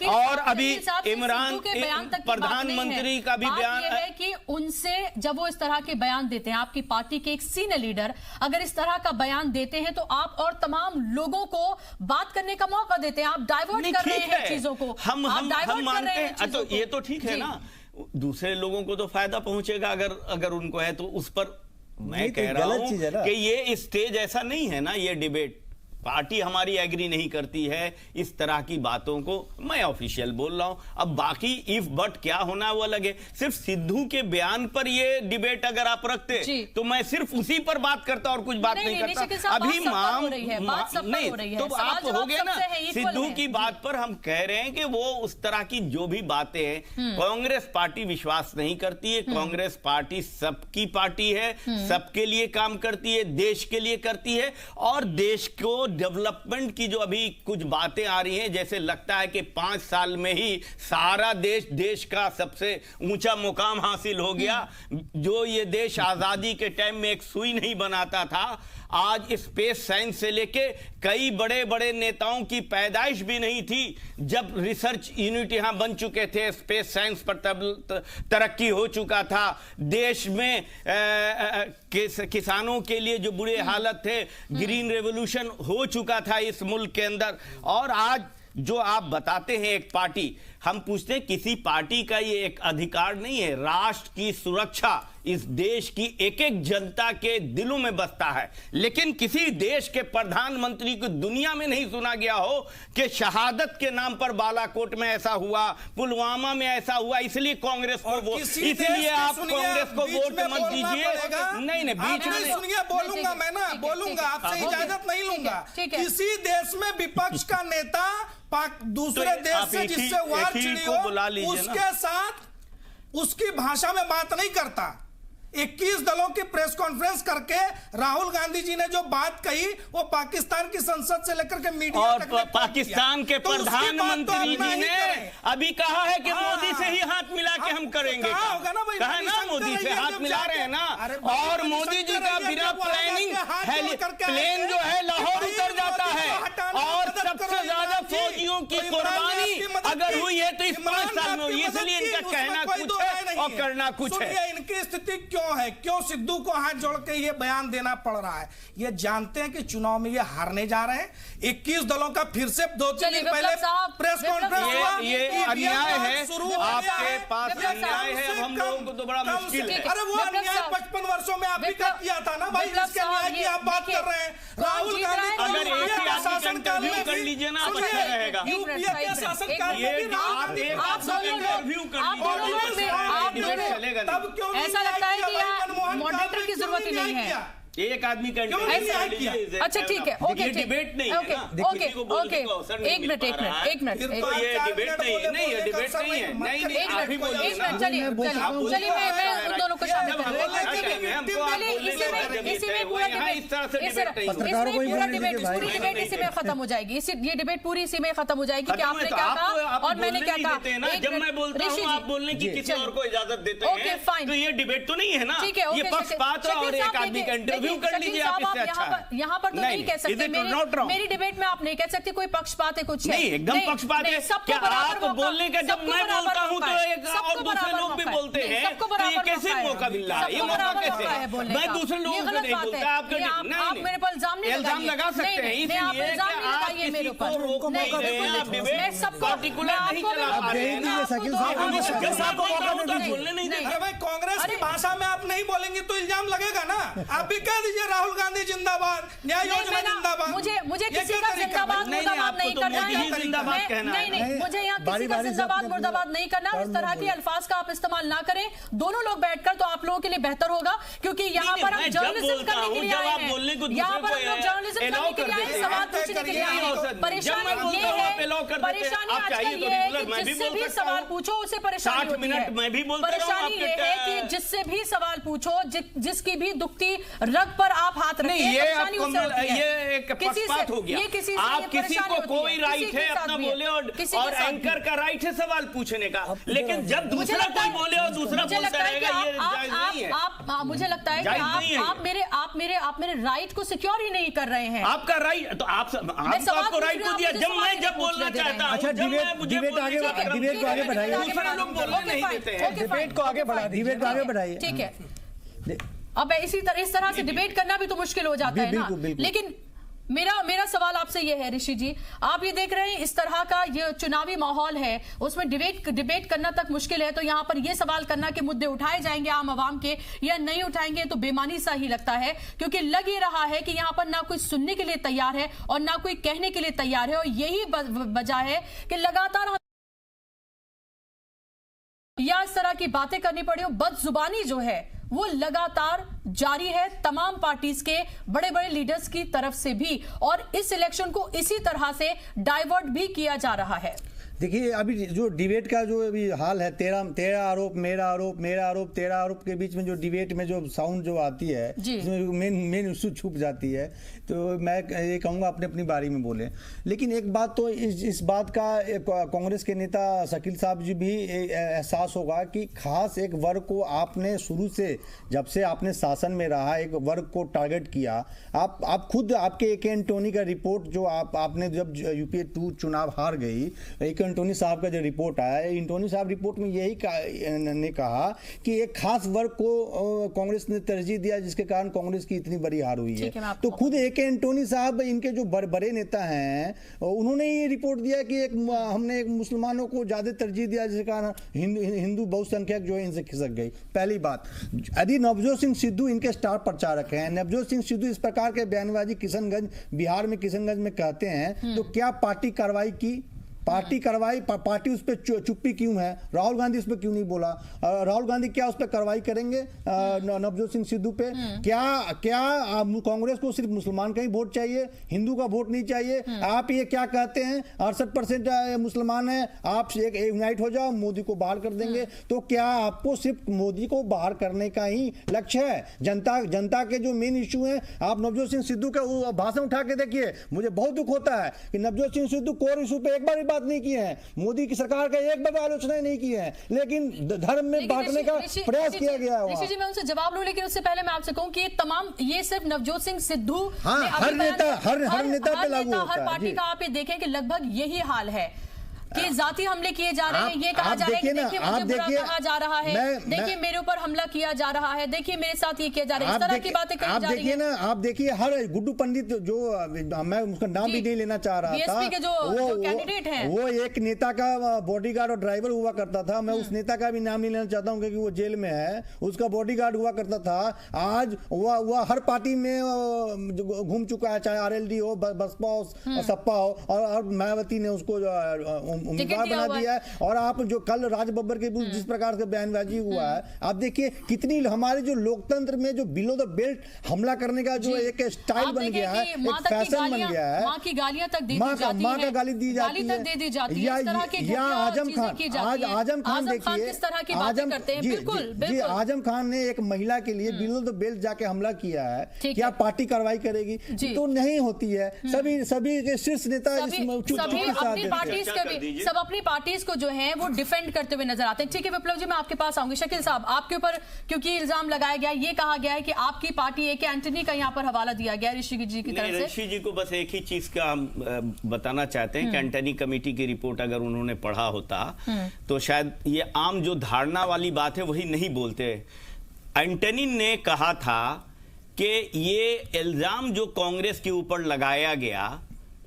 और अभी इमरान प्रधानमंत्री का भी बयान है कि उनसे जब वो इस तरह के बयान देते हैं, आपकी पार्टी के एक सीनियर लीडर अगर इस तरह का बयान देते हैं तो आप और तमाम लोगों को बात करने का मौका देते हैं, आप डाइवर्ट कर रहे हैं चीजों को, हम मानते हैं। तो ये तो ठीक है ना, दूसरे लोगों को तो फायदा पहुंचेगा अगर उनको है तो उस पर मैं कह रहा हूं कि ये स्टेज ऐसा नहीं है ना, ये डिबेट पार्टी हमारी एग्री नहीं करती है इस तरह की बातों को, मैं ऑफिशियल बोल रहा हूं। अब बाकी इफ बट क्या होना वो अलग है। सिर्फ सिद्धू के बयान पर ये डिबेट अगर आप रखते तो मैं सिर्फ उसी पर बात करता और कुछ बात नहीं करता। अभी नहीं तो आप हो गए ना, सिद्धू की बात पर हम कह रहे हैं कि वो उस तरह की जो भी बातें हैं कांग्रेस पार्टी विश्वास नहीं करती है। कांग्रेस पार्टी सबकी पार्टी है, सबके लिए काम करती है, देश के लिए करती है। और देश को डेवलपमेंट की जो अभी कुछ बातें आ रही हैं, जैसे लगता है कि 5 साल में ही सारा देश का सबसे ऊंचा मुकाम हासिल हो गया। जो ये देश आजादी के टाइम में एक सुई नहीं बनाता था, आज स्पेस साइंस से लेके कई बड़े बड़े नेताओं की पैदाइश भी नहीं थी जब रिसर्च यूनिट यहां बन चुके थे, स्पेस साइंस पर तरक्की हो चुका था। देश में किसानों के लिए जो बुरे हालत थे, ग्रीन रेवोल्यूशन हो चुका था इस मुल्क के अंदर। और आज जो आप बताते हैं एक पार्टी, हम पूछते हैं किसी पार्टी का ये एक अधिकार नहीं है। राष्ट्र की सुरक्षा इस देश की एक एक जनता के दिलों में बसता है, लेकिन किसी देश के प्रधानमंत्री को दुनिया में नहीं सुना गया हो कि शहादत के नाम पर बालाकोट में ऐसा हुआ, पुलवामा में ऐसा हुआ, इसलिए कांग्रेस को वोट, इसलिए आप कांग्रेस को वोट मत दीजिए। नहीं बीच में सुनिए, बोलूंगा मैं ना, बोलूंगा, आपसे इजाजत नहीं लूंगा। किसी देश में विपक्ष का नेता दूसरे देश से जिससे वार छिड़ी हो उसके साथ उसकी भाषा में बात नहीं करता। 21 दलों की प्रेस कॉन्फ्रेंस करके राहुल गांधी जी ने जो बात कही वो पाकिस्तान की संसद से लेकर के मीडिया और पाकिस्तान के प्रधानमंत्री जी ने अभी कहा है कि मोदी से ही हाथ मिला के हम करेंगे। कहा ना, मोदी से हाथ मिला रहे हैं ना। और मोदी जी का बिना प्लानिंग प्लेन जो है लाहौर उतर जाता है। और सबसे ज्यादा फौजियों की कुर्बानी अगर हुई है तो इस 5 साल में हुई, इसलिए इनका कहना कुछ है और करना कुछ है। इनकी स्थिति क्यों सिद्धू को हाथ जोड़ के ये बयान देना पड़ रहा है? ये जानते हैं कि चुनाव में ये हारने जा रहे हैं। 21 दलों का फिर से 2-3 दिन पहले प्रेस कॉन्फ्रेंस हुआ। ये अन्याय है, आपके पास अन्याय है, हम लोगों को तो बड़ा मुश्किल है। अरे वो अन्याय 55 वर्षों में आप भी किया था ना भाई, जिसके अन्याय की आप बात कर रहे हैं। राहुल गांधी अगर एक ही आदमी का इंटरव्यू कर लीजिए ना, अच्छा रहेगा। यूपीए के शासनकाल में भी आप इंटरव्यू कर लीजिए, तब क्यों ऐसा लगता है कि यहाँ मॉडरेटर की जरूरत ही नहीं है। एक आदमी का अच्छा ठीक है, ओके, डिबेट नहीं है ना, ओके, एक मिनट, ये डिबेट नहीं है, नहीं ये डिबेट नहीं है, नहीं आप ही बोलिए ना। चलिए मैं उन दोनों लोग को शामिल करें। पूरी डिबेट इसी में खत्म हो जाएगी। ये डिबेट पूरी इसी में खत्म हो जाएगी कि आपने क्या कहा और मैंने क्या कहा। जब मैं बोलता हूँ आप बोलने की किसी और को इजाजत देते हैं, तो ये डिबेट तो नहीं है ना। ठीक है, ये पक्षपात और एक आदमी का इंटरव्यू कर लीजिए आप, इससे अच्छा। यहाँ पर तो नहीं कह सकते, मेरी डिबेट में आप नहीं कह सकते कोई पक्षपात है, कुछ नहीं, एकदम पक्षपात है। क्या आप बोलने का, जब मैं बोलता हूँ तो एक और दूसरे लोग भी बोलते हैं, तो ये कैसे मौका मिल रहा है? ये मौका कैसे है? मैं दूसरे लोगों को नहीं बोलता, आप मेरे पर इल्जाम लगा सकते हैं, इसलिए आप किसी को रोक नहीं रहे हैं, आप डिबेट पर्टिकुलर नहीं चला पा रहे हैं ना। बोलने नहीं देते। अरे भाई, कांग्रेस की भाषा में आप नहीं बोलेंगे तो इल्जाम लगेगा ना। आप भी कह दीजिए राहुल गांधी जिंदाबाद, न्याय योजना जिंदाबाद। मुझे किसी का जिंदाबाद मुर्दाबाद नहीं करना है। नहीं, मुझे यहाँ किसी का जिंदाबाद मुर्दाबाद नहीं करना। इस तरह के अल्फाज का आप इस्तेमाल ना करें। दोनों लोग बैठकर तो आप लोगों के लिए बेहतर होगा, क्योंकि यहाँ पर हम जर्नलिज्म करने के लिए आए हैं। यहाँ पर हम लोग जर्नलिज्म करने के लिए आए हैं, सवाल पूछने के लिए आए हैं। परेशानी ये है आजकल ये है कि जिससे भी सवाल पूछो उसे परेशानी होती है। परेशानी ये है कि जिससे भी सवाल पूछो, जिसकी भी दुखती रग पर आप हाथ रखें, परेशानी उससे होती है। ये एक पक्षपात हो गया। आप किसी को कोई राइट है अपना बोले, और एंकर का राइट है सवाल पूछने का, लेकिन जब दूसरा कोई बोले और दूसरा बोलता रहेगा, ये जायज नहीं है। मुझे लगता है कि आप मेरे राइट को सिक्योर ही नहीं कर रहे हैं। आपका राइट तो आपको राइट को दिया जब बोलना चाहता हूं। अच्छा, डिबेट को आगे बढ़ाइए। दूसरे लोग बोलने नहीं देते हैं। डिबेट को आगे बढ़ाइए। ठीक है, अब इस तरह से डिबेट करना भी तो मुश्किल हो जाता है ना। लेकिन मेरा सवाल आपसे ये है ऋषि जी, आप ये देख रहे हैं इस तरह का ये चुनावी माहौल है, उसमें डिबेट करना तक मुश्किल है, तो यहाँ पर ये सवाल करना कि मुद्दे उठाए जाएंगे आम आवाम के या नहीं उठाएंगे, तो बेमानी सा ही लगता है। क्योंकि लग ये रहा है कि यहाँ पर ना कोई सुनने के लिए तैयार है और ना कोई कहने के लिए तैयार है, और यही वजह है कि लगातार या इस तरह की बातें करनी पड़ी हो। बदजुबानी जो है वो लगातार जारी है तमाम पार्टीज के बड़े बड़े लीडर्स की तरफ से भी, और इस इलेक्शन को इसी तरह से डाइवर्ट भी किया जा रहा है। देखिए, अभी जो डिबेट का जो अभी हाल है, तेरा आरोप मेरा आरोप, मेरा आरोप तेरा आरोप के बीच में जो डिबेट में जो साउंड जो आती है, मेन इशू छुप जाती है, तो मैं ये कहूँगा अपने अपनी बारी में बोले। लेकिन एक बात तो इस बात का कांग्रेस के नेता शकील साहब जी भी एहसास होगा कि खास एक वर्ग को आपने शुरू से, जब से आपने शासन में रहा, एक वर्ग को टारगेट किया। आप खुद आपके ए के एंटोनी का रिपोर्ट जो आपने जब यूपीए 2 चुनाव हार गई, एंटोनी साहब का जो रिपोर्ट आया, एंटोनी साहब रिपोर्ट में यही ने कहा कि एक खास वर्ग को कांग्रेस ने तरजीह दिया, जिसके कारण कांग्रेस की इतनी बड़ी हार हुई है। तो खुद ए के एंटोनी साहब, इनके जो बड़े नेता हैं, उन्होंने ये रिपोर्ट दिया कि हमने एक मुसलमानों को ज्यादा तरजीह दिया, जिसके कारण हिंदू बहुसंख्यक जो है इनसे खिसक गई। पहली बात, यदि नवजोत सिंह सिद्धू इनके स्टार प्रचारक हैं, नवजोत सिंह सिद्धू इस प्रकार के बयानबाजी किशनगंज, बिहार में किशनगंज में कहते हैं, तो क्या पार्टी कार्रवाई की? पार्टी उस पर चुप्पी क्यों है? राहुल गांधी उस पर क्यों नहीं बोला? राहुल गांधी क्या उस पर कार्रवाई करेंगे नवजोत सिंह सिद्धू पे? क्या कांग्रेस को सिर्फ मुसलमान का ही वोट चाहिए, हिंदू का वोट नहीं चाहिए? आप ये क्या कहते हैं 68% मुसलमान है, आप एक यूनाइट हो जाओ, मोदी को बाहर कर देंगे। तो क्या आपको सिर्फ मोदी को बाहर करने का ही लक्ष्य है? जनता के जो मेन इशू है, आप नवजोत सिंह सिद्धू का भाषण उठा के देखिए। मुझे बहुत दुख होता है कि नवजोत सिंह सिद्धू कोर इशू पे एक बार बात नहीं की है, मोदी की सरकार का एक बार आलोचना नहीं की है, लेकिन धर्म में बांटने का प्रयास किया गया है। ऋषि जी, मैं उनसे जवाब लूं, लेकिन उससे पहले मैं आपसे कहूं कि ये सिर्फ नवजोत सिंह सिद्धू, हर नेता पे लागू होता है, हर पार्टी का आप ये देखें कि लगभग यही हाल है कि जाति हमले किए जा रहे हैं, ये कहा जा रहा है कि देखिए मुझे बुरा कहा जा रहा है, देखिए मेरे ऊपर हमला किया जा रहा है, देखिए मेरे साथ ये किया जा रहा है, इस तरह की बातें कही जा रही है। आप देखिए, हर गुड्डू पंडित, जो मैं उसका नाम भी नहीं लेना चाह रहा था, के जो कैंडिडेट हैं, वो एक नेता का बॉडीगार्ड और ड्राइवर हुआ करता था। मैं उस नेता का भी नाम नहीं लेना चाहता हूँ क्योंकि वो जेल में है, उसका बॉडीगार्ड हुआ करता था। आज वह हर पार्टी में घूम चुका है, चाहे RLD हो, बसपा हो, सपा हो, और मायावती ने उसको उम्मीदवार बना दिया है। और आप जो कल राज बब्बर के जिस प्रकार से बयानबाजी हुआ है, आप देखिए कितनी हमारे जो लोकतंत्र में जो बिलो द बेल्ट हमला करने का जो एक स्टाइल बन गया है, एक फैशन बन गया है। माँ की गालियां तक दी माँ का गाली दी जाती है, या आजम खान देखिए, जी आजम खान ने एक महिला के लिए बिलो द बेल्ट जाके हमला किया है, क्या पार्टी कार्रवाई करेगी? तो नहीं होती है। सभी के शीर्ष नेता सब अपनी पार्टीज को जो है वो डिफेंड करते हुए नजर आते हैं। ठीक है विप्लव जी, मैं आपके पास आऊंगी। शकील साहब, आपके ऊपर क्योंकि इल्जाम लगाया गया, ये कहा गया है कि आपकी पार्टी ए के एंटनी का यहाँ पर हवाला दिया गया ऋषि जी की तरफ से। ऋषि जी को बस एक ही चीज का हम बताना चाहते हैं कि एंटनी कमेटी की रिपोर्ट अगर उन्होंने पढ़ा होता तो शायद ये आम जो धारणा वाली बात है वही नहीं बोलते। एंटनी ने कहा था कि ये इल्जाम जो कांग्रेस के ऊपर लगाया गया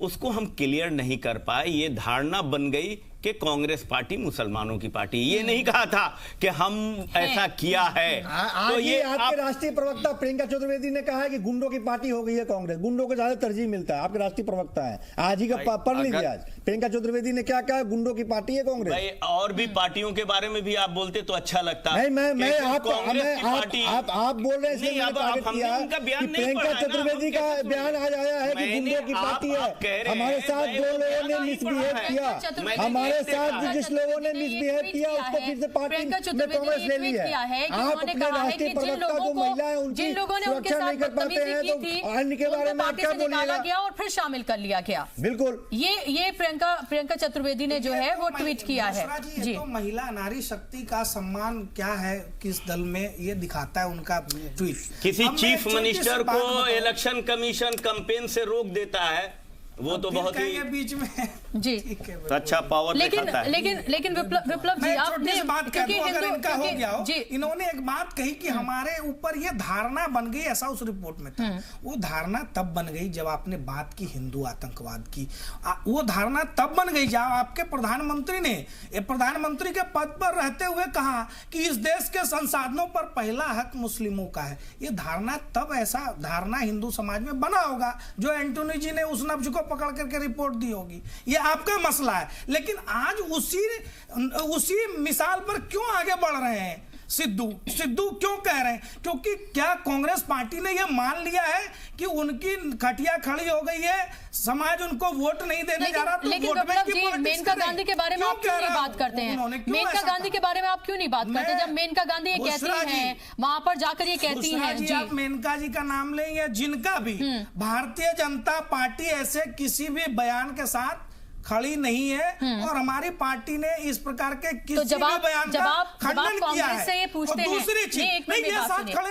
उसको हम क्लियर नहीं कर पाए, ये धारणा बन गई कि कांग्रेस पार्टी मुसलमानों की पार्टी। ये नहीं कहा था कि हम ऐसा किया है। तो ये आपके राष्ट्रीय प्रवक्ता प्रियंका चतुर्वेदी ने कहा है कि गुंडों की पार्टी हो गई है कांग्रेस, गुंडों को ज्यादा तरजीह मिलता है। आपके राष्ट्रीय प्रवक्ता है, आज ही का पढ़ लीजिए। आज प्रियंका चतुर्वेदी ने क्या कहा, गुंडों की पार्टी है कांग्रेस। भाई और भी पार्टियों के बारे में भी आप बोलते तो अच्छा लगता। नहीं, आप बोल रहे हैं प्रियंका चतुर्वेदी का बयान आज आया है कि गुंडों की पार्टी है। हमारे साथ दो लोगों ने मिसबिहेव किया, हमारे साथ जिस लोगों ने मिसबिहेव किया उसको फिर से पार्टी में कांग्रेस ले ली है। आप अपने राष्ट्रीय प्रवक्ता जो महिला है उनकी सुरक्षा नहीं कर पाते हैं तो अन्य के बारे में क्या बोलिएगा? और फिर शामिल कर लिया गया। बिल्कुल, ये प्रियंका चतुर्वेदी ने जो है वो ट्वीट किया है। जी, तो महिला नारी शक्ति का सम्मान क्या है किस दल में, ये दिखाता है उनका ट्वीट। किसी चीफ मिनिस्टर को इलेक्शन कमीशन कैंपेन से रोक देता है, वो तो बहुत ही बीच में जी अच्छा पावर दिखाता है। लेकिन विप्लव जी, आपने बात कर दूं, अगर इनका हो गया हो, इन्होंने एक बात कही कि हमारे ऊपर ये धारणा बन गई, ऐसा उस रिपोर्ट में था। वो धारणा तब बन गई जब आपने बात की हिंदू आतंकवाद की। वो धारणा तब बन गई जब आपके प्रधानमंत्री ने प्रधानमंत्री के पद पर रहते हुए कहा कि इस देश के संसाधनों पर पहला हक मुस्लिमों का है। ये धारणा तब ऐसा धारणा हिंदू समाज में बना होगा जो एंटोनी जी ने उस नब्ज को पकड़ करके रिपोर्ट दी होगी। ये आपका मसला है। लेकिन आज उसी मिसाल पर क्यों आगे बढ़ रहे हैं सिद्धू क्यों कह रहे हैं? क्योंकि क्या कांग्रेस पार्टी ने यह मान लिया है कि उनकी खटिया खड़ी हो गई है, समाज उनको वोट नहीं देने जा रहा? तो लेकिन मेनका गांधी के बारे में आप क्यों नहीं बात करते हैं? मेनका गांधी के बारे में आप क्यों नहीं बात करते जब मेनका गांधी ये कहती हैं, वहां पर जाकर ये कहती हैं? जी, आप मेनका जी का नाम लेंगे, जिनका भी भारतीय जनता पार्टी ऐसे किसी भी बयान के साथ खड़ी नहीं है और हमारी पार्टी ने इस प्रकार के किसी भी बयान का खंडन किया है। से ये पूछते हैं, दूसरी चीज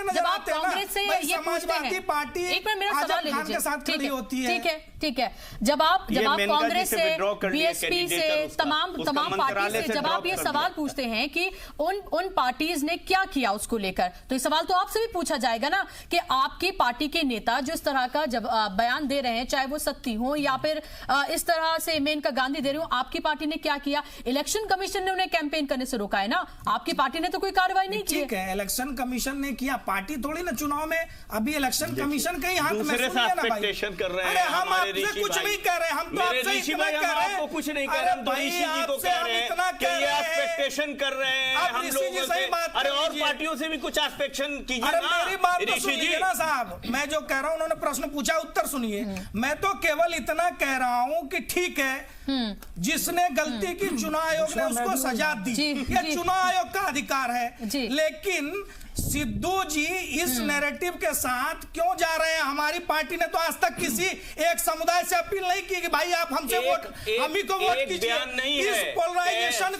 जब आप कांग्रेस से ये समाजवादी पार्टी आजम खान के साथ खड़ी होती है। ठीक है, जब आप कांग्रेस से, बीएसपी से, तमाम पार्टी से जब आप ये सवाल पूछते हैं कि उन पार्टीज ने क्या किया उसको लेकर, तो ये सवाल तो आपसे भी पूछा जाएगा ना कि आपकी पार्टी के नेता जो इस तरह का जब बयान दे रहे हैं, चाहे वो सत्ती हो या फिर इस तरह से मेनका गांधी दे रही हूं, आपकी पार्टी ने क्या किया? इलेक्शन कमीशन ने उन्हें कैंपेन करने से रोका है ना, आपकी पार्टी ने तो कोई कार्रवाई नहीं की। ठीक है, इलेक्शन कमीशन ने किया, पार्टी थोड़ी ना चुनाव में अभी इलेक्शन कमीशन का ही हाथ में कर रहे हैं। हम आपसे कुछ नहीं कह रहे, हम तो आपसे इतना कह रहे हैं, कुछ नहीं कह रहे, हम तो ऋषि जी को कह रहे हैं कि ये एक्सपेक्टेशन कर रहे हैं हम लोगों से। अरे और पार्टियों से भी कुछ एक्सपेक्टेशन कीजिए ना। मेरी बात तो सुनिए ना साहब, मैं जो कह रहा हूं, उन्होंने प्रश्न पूछा, उत्तर सुनिए। मैं तो केवल इतना कह रहा हूं कि ठीक है, जिसने गलती की चुनाव आयोग ने उसको सजा दी, यह चुनाव आयोग का अधिकार है। लेकिन सिद्धू जी इस नैरेटिव के साथ क्यों जा रहे हैं? हमारी पार्टी ने तो आज तक किसी एक समुदाय से अपील नहीं की कि भाई आप हमसे वोट, हम ही को वोट कीजिए। इस पोलराइजेशन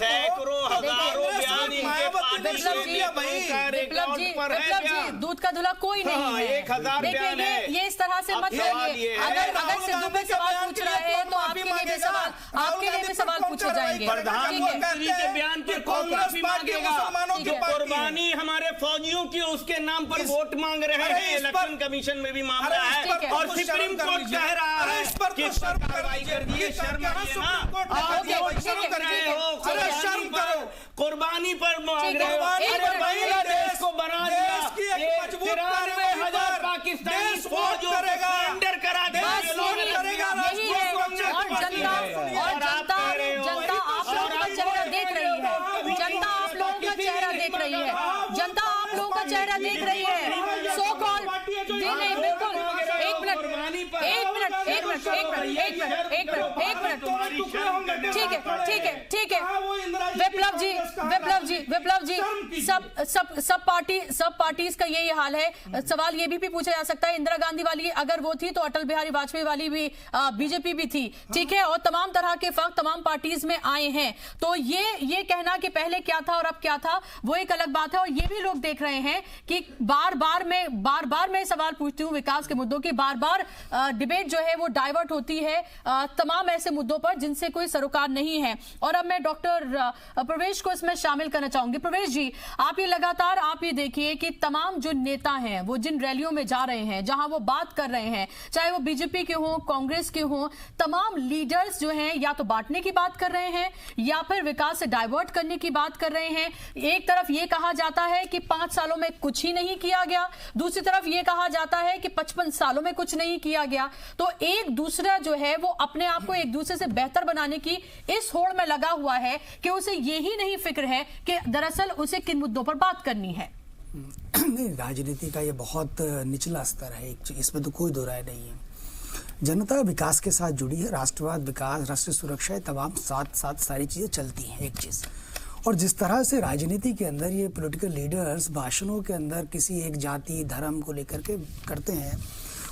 दूध का धुला कोई नहीं है। 1000 बयान है। ये इस तरह से मत करिए। अगर सिद्धू पे सवाल पूछ रहे हैं तो आपके लिए भी सवाल पूछे जाएंगे। प्रधानमंत्री के बयान के कांग्रेस पार्टी मुसलमानों की कुर्बानी हमारे फौजियों की उसके नाम पर वोट मांग रहे हैं। इलेक्शन कमीशन में भी मामला है और सुप्रीम कोर्ट कह रहा है कि कार्रवाई कर दिए। शर्म करो, कुर्बानी पर मांग रहे हो। बांग्लादेश को बना दिया, 93,000 पाकिस्तानी फौज सरेंडर करा दिया। और जनता ठीक है विप्लव जी सब पार्टीज का यही हाल है। सवाल ये भी पूछा जा सकता है, इंदिरा गांधी वाली अगर वो थी तो अटल बिहारी वाजपेयी वाली भी बीजेपी भी थी, ठीक है, और तमाम तरह के फर्क तमाम पार्टीज में आए हैं। तो ये कहना कि पहले क्या था और अब क्या था वो एक अलग बात है। और ये भी लोग देख रहे हैं कि बार बार मैं सवाल पूछती हूँ विकास के मुद्दों की, बार बार डिबेट जो है वो डाइवर्ट होती है तमाम ऐसे मुद्दों पर जिनसे कोई सरोकार नहीं है। और अब मैं डॉक्टर प्रवेश को इसमें शामिल करना चाहूंगी। प्रवेश जी, आप ये लगातार आप ये देखिए कि तमाम जो नेता हैं वो जिन रैलियों में जा रहे हैं, जहां वो बात कर रहे हैं, चाहे वो बीजेपी के हों, कांग्रेस के हों, तमाम लीडर्स जो हैं या तो बांटने की बात कर रहे हैं या फिर विकास से डाइवर्ट करने की बात कर रहे हैं। एक तरफ ये कहा जाता है कि 5 सालों में कुछ ही नहीं किया गया, दूसरी तरफ ये कहा जाता है कि 55 सालों में कुछ नहीं किया गया। तो एक दूसरा जो है वो अपने आप को एक दूसरे से बेहतर बनाने की इस होड़ में लगा हुआ है कि उसे यही नहीं फिक्र है कि दरअसल उसे किन मुद्दों पर बात करनी है। नहीं, राजनीति का ये बहुत निचला स्तर है, इसमें तो कोई दो राय नहीं है। जनता विकास के साथ जुड़ी है, राष्ट्रवाद, विकास, राष्ट्रीय सुरक्षा, तमाम साथ सारी चीजें चलती हैं एक चीज। और जिस तरह से राजनीति के अंदर ये पॉलिटिकल लीडर्स भाषणों के अंदर किसी एक जाति धर्म को लेकर के करते हैं,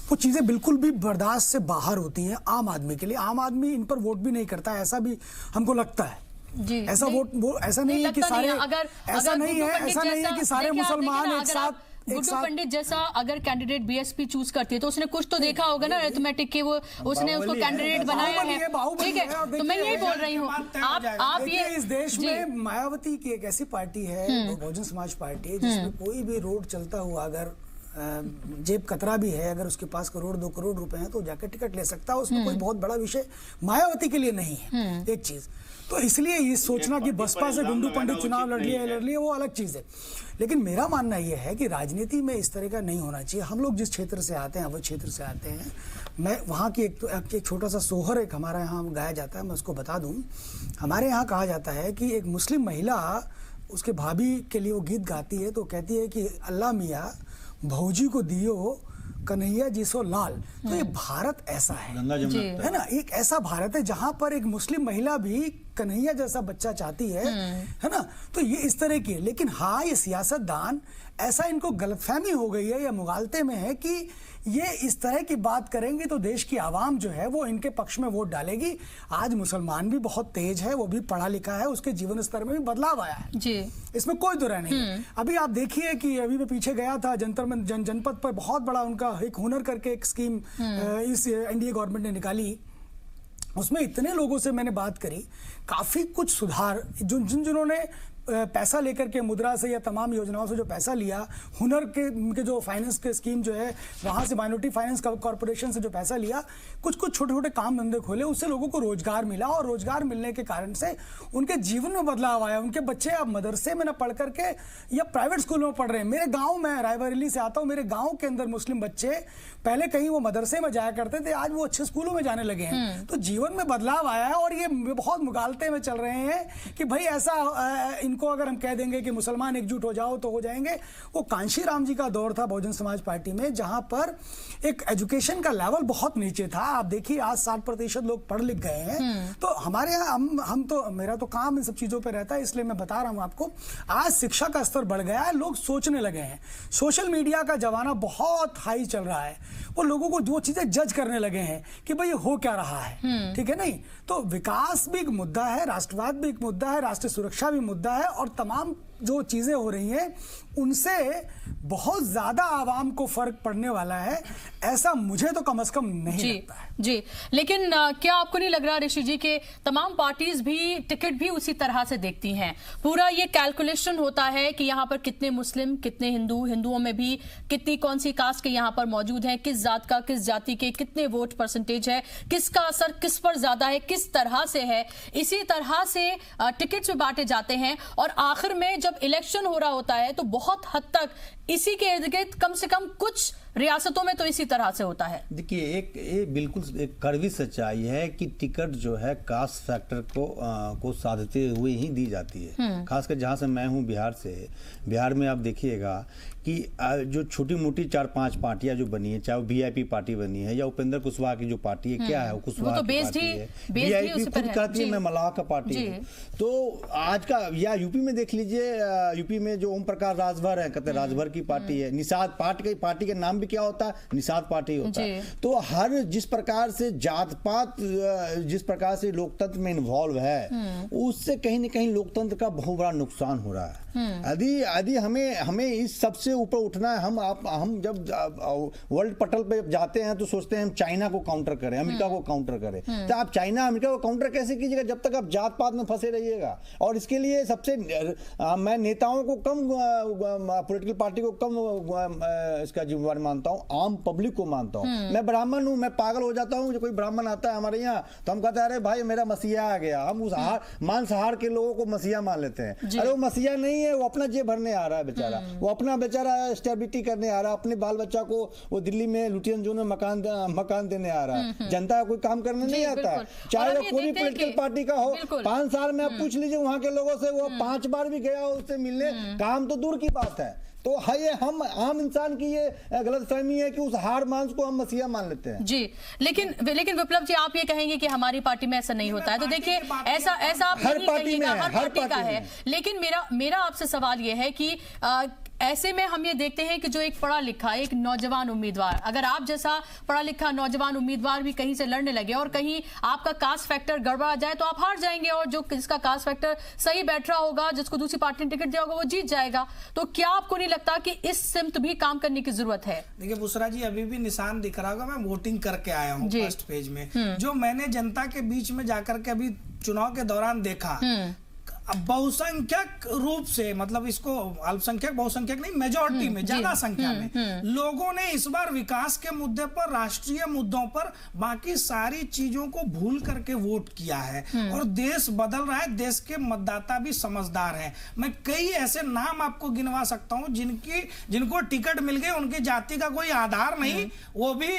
वो चीज़ें बिल्कुल भी बर्दाश्त से बाहर होती हैं आम आदमी के लिए। आम आदमी इन पर वोट भी नहीं करता है, ऐसा भी हमको लगता है। जी, ऐसा वोट ऐसा नहीं है कि सारे, ऐसा नहीं है कि सारे मुसलमान एक साथ गुड्डू पंडित जैसा अगर कैंडिडेट बीएसपी चूज करती है तो उसने कुछ तो देखा होगा ना अरिथमेटिक के, वो उसने उसको कैंडिडेट बनाया है, ठीक है। तो मैं यही बोल रही हूँ, आप ये इस देश में मायावती की एक ऐसी पार्टी है, बहुजन समाज पार्टी, जिसमें कोई भी रोड चलता हुआ अगर जेब कतरा भी है, अगर उसके पास 1-2 करोड़ रुपए हैं तो जाकर टिकट ले सकता है। उसमें कोई बहुत बड़ा विषय मायावती के लिए नहीं है एक चीज। तो इसलिए ये सोचना कि बसपा से गुड्डू पंडित चुनाव लड़ लिए वो अलग चीज है। लेकिन मेरा मानना यह है कि राजनीति में इस तरह का नहीं होना चाहिए। हम लोग जिस क्षेत्र से आते हैं, वो क्षेत्र से आते हैं, मैं वहाँ की एक छोटा सा सोहर एक हमारे यहाँ गाया जाता है, मैं उसको बता दूं। हमारे यहाँ कहा जाता है कि एक मुस्लिम महिला उसके भाभी के लिए वो गीत गाती है, तो कहती है कि अल्लाह मियाँ भौजी को दियो कन्हैया जी सो लाल। तो ये भारत ऐसा है ना, एक ऐसा भारत है जहां पर एक मुस्लिम महिला भी कन्हैया जैसा बच्चा चाहती है ना। तो ये इस तरह की है। लेकिन हाँ, ये सियासतदान ऐसा इनको गलतफहमी हो गई है या मुगालते में है कि ये इस तरह की बात करेंगे तो देश की आवाम जो है वो इनके पक्ष में वोट डालेगी। आज मुसलमान भी बहुत तेज है, वो भी पढ़ा लिखा है, उसके जीवन स्तर में भी बदलाव आया है जी, इसमें कोई दो राय नहीं है। अभी आप देखिए कि अभी मैं पीछे गया था जनपद पर, बहुत बड़ा उनका एक हुनर करके एक स्कीम इस एनडीए गवर्नमेंट ने निकाली। उसमें इतने लोगों से मैंने बात करी, काफी कुछ सुधार, जिन्होंने पैसा लेकर के मुद्रा से या तमाम योजनाओं से जो पैसा लिया, हुनर के उनके जो फाइनेंस के स्कीम जो है वहाँ से माइनॉरिटी फाइनेंस कॉर्पोरेशन से जो पैसा लिया, कुछ छोटे छोटे काम धंधे खोले, उससे लोगों को रोजगार मिला। और रोजगार मिलने के कारण से उनके जीवन में बदलाव आया। उनके बच्चे अब मदरसे में न पढ़ करके या प्राइवेट स्कूलों में पढ़ रहे हैं। मेरे गाँव में, रायबरेली से आता हूँ, मेरे गाँव के अंदर मुस्लिम बच्चे पहले कहीं वो मदरसे में जाया करते थे, आज वो अच्छे स्कूलों में जाने लगे हैं। तो जीवन में बदलाव आया है। और ये बहुत मुगालते में चल रहे हैं कि भाई ऐसा इनको अगर हम कह देंगे कि मुसलमान एकजुट हो जाओ तो हो जाएंगे। वो कांशी राम जी का दौर था बहुजन समाज पार्टी में, जहां पर एक एजुकेशन का लेवल बहुत नीचे था। आप देखिए आज 60% लोग पढ़ लिख गए हैं। तो हमारे यहाँ हम तो, मेरा तो काम इन सब चीजों पे रहता है, इसलिए मैं बता रहा हूं आपको। आज शिक्षा का स्तर बढ़ गया है, लोग सोचने लगे हैं। सोशल मीडिया का जमाना बहुत हाई चल रहा है, वो लोगों को वो चीजें जज करने लगे हैं कि भाई हो क्या रहा है, ठीक है नहीं। तो विकास भी एक मुद्दा है, राष्ट्रवाद भी एक मुद्दा है, राष्ट्रीय सुरक्षा भी मुद्दा है, और तमाम जो चीजें हो रही हैं उनसे बहुत ज्यादा आवाम को फर्क पड़ने वाला है, ऐसा मुझे तो कम से कम नहीं लगता है जी। लेकिन क्या आपको नहीं लग रहा ऋषि जी के तमाम पार्टीज भी टिकट भी उसी तरह से देखती हैं? पूरा ये कैलकुलेशन होता है कि यहाँ पर कितने मुस्लिम, कितने हिंदू, हिंदुओं में भी कितनी कौन सी कास्ट के यहाँ पर मौजूद हैं, किस जात का, किस जाति के कितने वोट परसेंटेज है, किसका असर किस पर ज्यादा है, किस तरह से है। इसी तरह से टिकट्स में बांटे जाते हैं और आखिर में जब इलेक्शन हो रहा होता है तो बहुत हद तक इसी के इर्द गिर्द कम से कम कुछ रियासतों में तो इसी तरह से होता है। देखिए, ये बिल्कुल एक कड़वी सच्चाई है कि टिकट जो है कास्ट फैक्टर को साधते हुए ही दी जाती है। खासकर जहाँ से मैं हूँ, बिहार से, बिहार में आप देखिएगा कि जो छोटी मोटी 4-5 पार्टियां जो बनी है, चाहे वो वीआईपी पार्टी बनी है या उपेंद्र कुशवाहा की जो पार्टी है, क्या है वो कुशवाहा की पार्टी है, वीआईपी खुद कहती है मैं मलाह का पार्टी है। तो आज का या यूपी में देख लीजिए, यूपी में जो ओम प्रकाश राजभर है, कहते हैं राजभर की पार्टी है। निषाद पार्टी का नाम भी क्या होता है, निषाद पार्टी होता है। तो हर जिस प्रकार से जात पात जिस प्रकार से लोकतंत्र में इन्वॉल्व है, उससे कहीं ना कहीं लोकतंत्र का बहुत बड़ा नुकसान हो रहा है। यदि हमें इस सबसे ऊपर उठना है, हम जब वर्ल्ड पटल पे जब जाते हैं तो सोचते हैं हम चाइना को काउंटर करें, अमेरिका को काउंटर करें। तो आप चाइना अमेरिका को काउंटर कैसे कीजिएगा जब तक आप जात पात में फंसे रहिएगा। और इसके लिए सबसे मैं नेताओं को कम, पॉलिटिकल पार्टी को कम इसका जिम्मेवार मानता हूँ, आम पब्लिक को मानता हूँ। मैं ब्राह्मण हूँ, मैं पागल हो जाता हूँ। जो कोई ब्राह्मण आता है हमारे यहाँ तो हम कहते हैं अरे भाई मेरा मसीहा आ गया। हम उस मांसाहार के लोगों को मसीहा मान लेते हैं। अरे वो मसीहा नहीं है, वो अपना जेब भरने आ रहा है बेचारा, वो अपना बेचारा स्टेबिलिटी करने आ रहा है, अपने बाल बच्चा को वो दिल्ली में लुटियन जोन में मकान देने आ रहा है। जनता का कोई काम करने नहीं आता है, चाहे वो कोई भी पॉलिटिकल पार्टी का हो। 5 साल में आप पूछ लीजिए वहां के लोगों से, वो 5 बार भी गया हो उससे मिलने, काम तो दूर की बात है। तो है ये हम आम इंसान की ये गलतफहमी है कि उस हार मांस को हम मसीहा मान लेते हैं। जी, लेकिन विप्लव जी, आप ये कहेंगे कि हमारी पार्टी में ऐसा नहीं होता है। तो देखिए, ऐसा आप हर नहीं पार्टी कहिएगा, में हर पार्टी का है। लेकिन मेरा आपसे सवाल ये है कि ऐसे में हम ये देखते हैं कि जो एक पढ़ा लिखा, एक नौजवान उम्मीदवार, अगर आप जैसा पढ़ा लिखा नौजवान उम्मीदवार भी कहीं से लड़ने लगे और कहीं आपका कास्ट फैक्टर गड़बड़ा जाए तो आप हार जाएंगे, और जो जिसका कास्ट फैक्टर सही बैठ रहा होगा, जिसको दूसरी पार्टी ने टिकट दिया होगा, वो जीत जाएगा। तो क्या आपको नहीं लगता कि इस सिमत भी काम करने की जरूरत है? देखिए बुसरा जी, अभी भी निशान दिख रहा होगा, मैं वोटिंग करके आया हूँ फर्स्ट पेज में। जो मैंने जनता के बीच में जाकर के अभी चुनाव के दौरान देखा, अब बहुसंख्यक रूप से, मतलब इसको अल्पसंख्यक बहुसंख्यक नहीं, मेजॉरिटी में, ज्यादा संख्या में लोगों ने इस बार विकास के मुद्दे पर, राष्ट्रीय मुद्दों पर बाकी सारी चीजों को भूल करके वोट किया है। और देश बदल रहा है, देश के मतदाता भी समझदार हैं। मैं कई ऐसे नाम आपको गिनवा सकता हूं जिनको टिकट मिल गए, उनकी जाति का कोई आधार नहीं, वो भी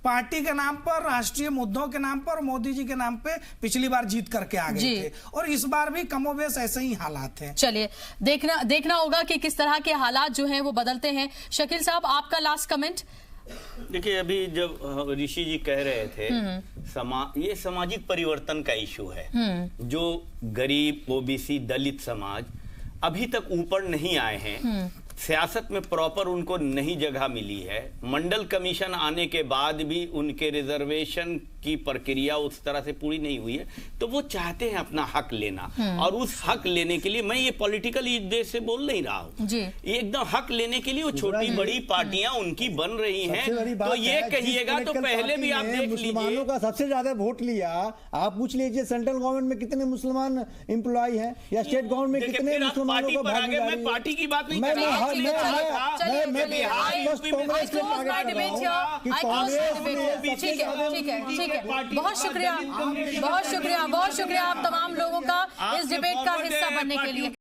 पार्टी के नाम पर, राष्ट्रीय मुद्दों के नाम पर, मोदी जी के नाम पे पिछली बार जीत करके आ गए थे। और इस बार भी कमोबेश ऐसे ही हालात हैं। चलिए देखना होगा कि किस तरह के हालात जो हैं वो बदलते हैं। शकील साहब, आपका लास्ट कमेंट। देखिए, अभी जब ऋषि जी कह रहे थे, ये सामाजिक परिवर्तन का इशू है। जो गरीब, ओबीसी, दलित समाज अभी तक ऊपर नहीं आए हैं, सियासत में प्रॉपर उनको नहीं जगह मिली है। मंडल कमीशन आने के बाद भी उनके रिजर्वेशन की प्रक्रिया उस तरह से पूरी नहीं हुई है, तो वो चाहते हैं अपना हक लेना। और उस हक लेने के लिए, मैं ये पॉलिटिकल उद्देश्य से बोल नहीं रहा हूँ, ये एकदम हक लेने के लिए वो छोटी बड़ी पार्टियां उनकी बन रही हैं। तो ये कहिएगा तो पहले भी आप देख लीजिए, मुसलमानों का सबसे ज्यादा वोट लिया। आप पूछ लीजिए सेंट्रल गवर्नमेंट में कितने मुस्लिमान एम्प्लॉय हैं, या स्टेट गवर्नमेंट में कितने मुसलमानों को भागीदारी है। मैं पार्टी की बात नहीं कर रहा। बहुत शुक्रिया आप तमाम लोगों का इस डिबेट का हिस्सा बनने के लिए।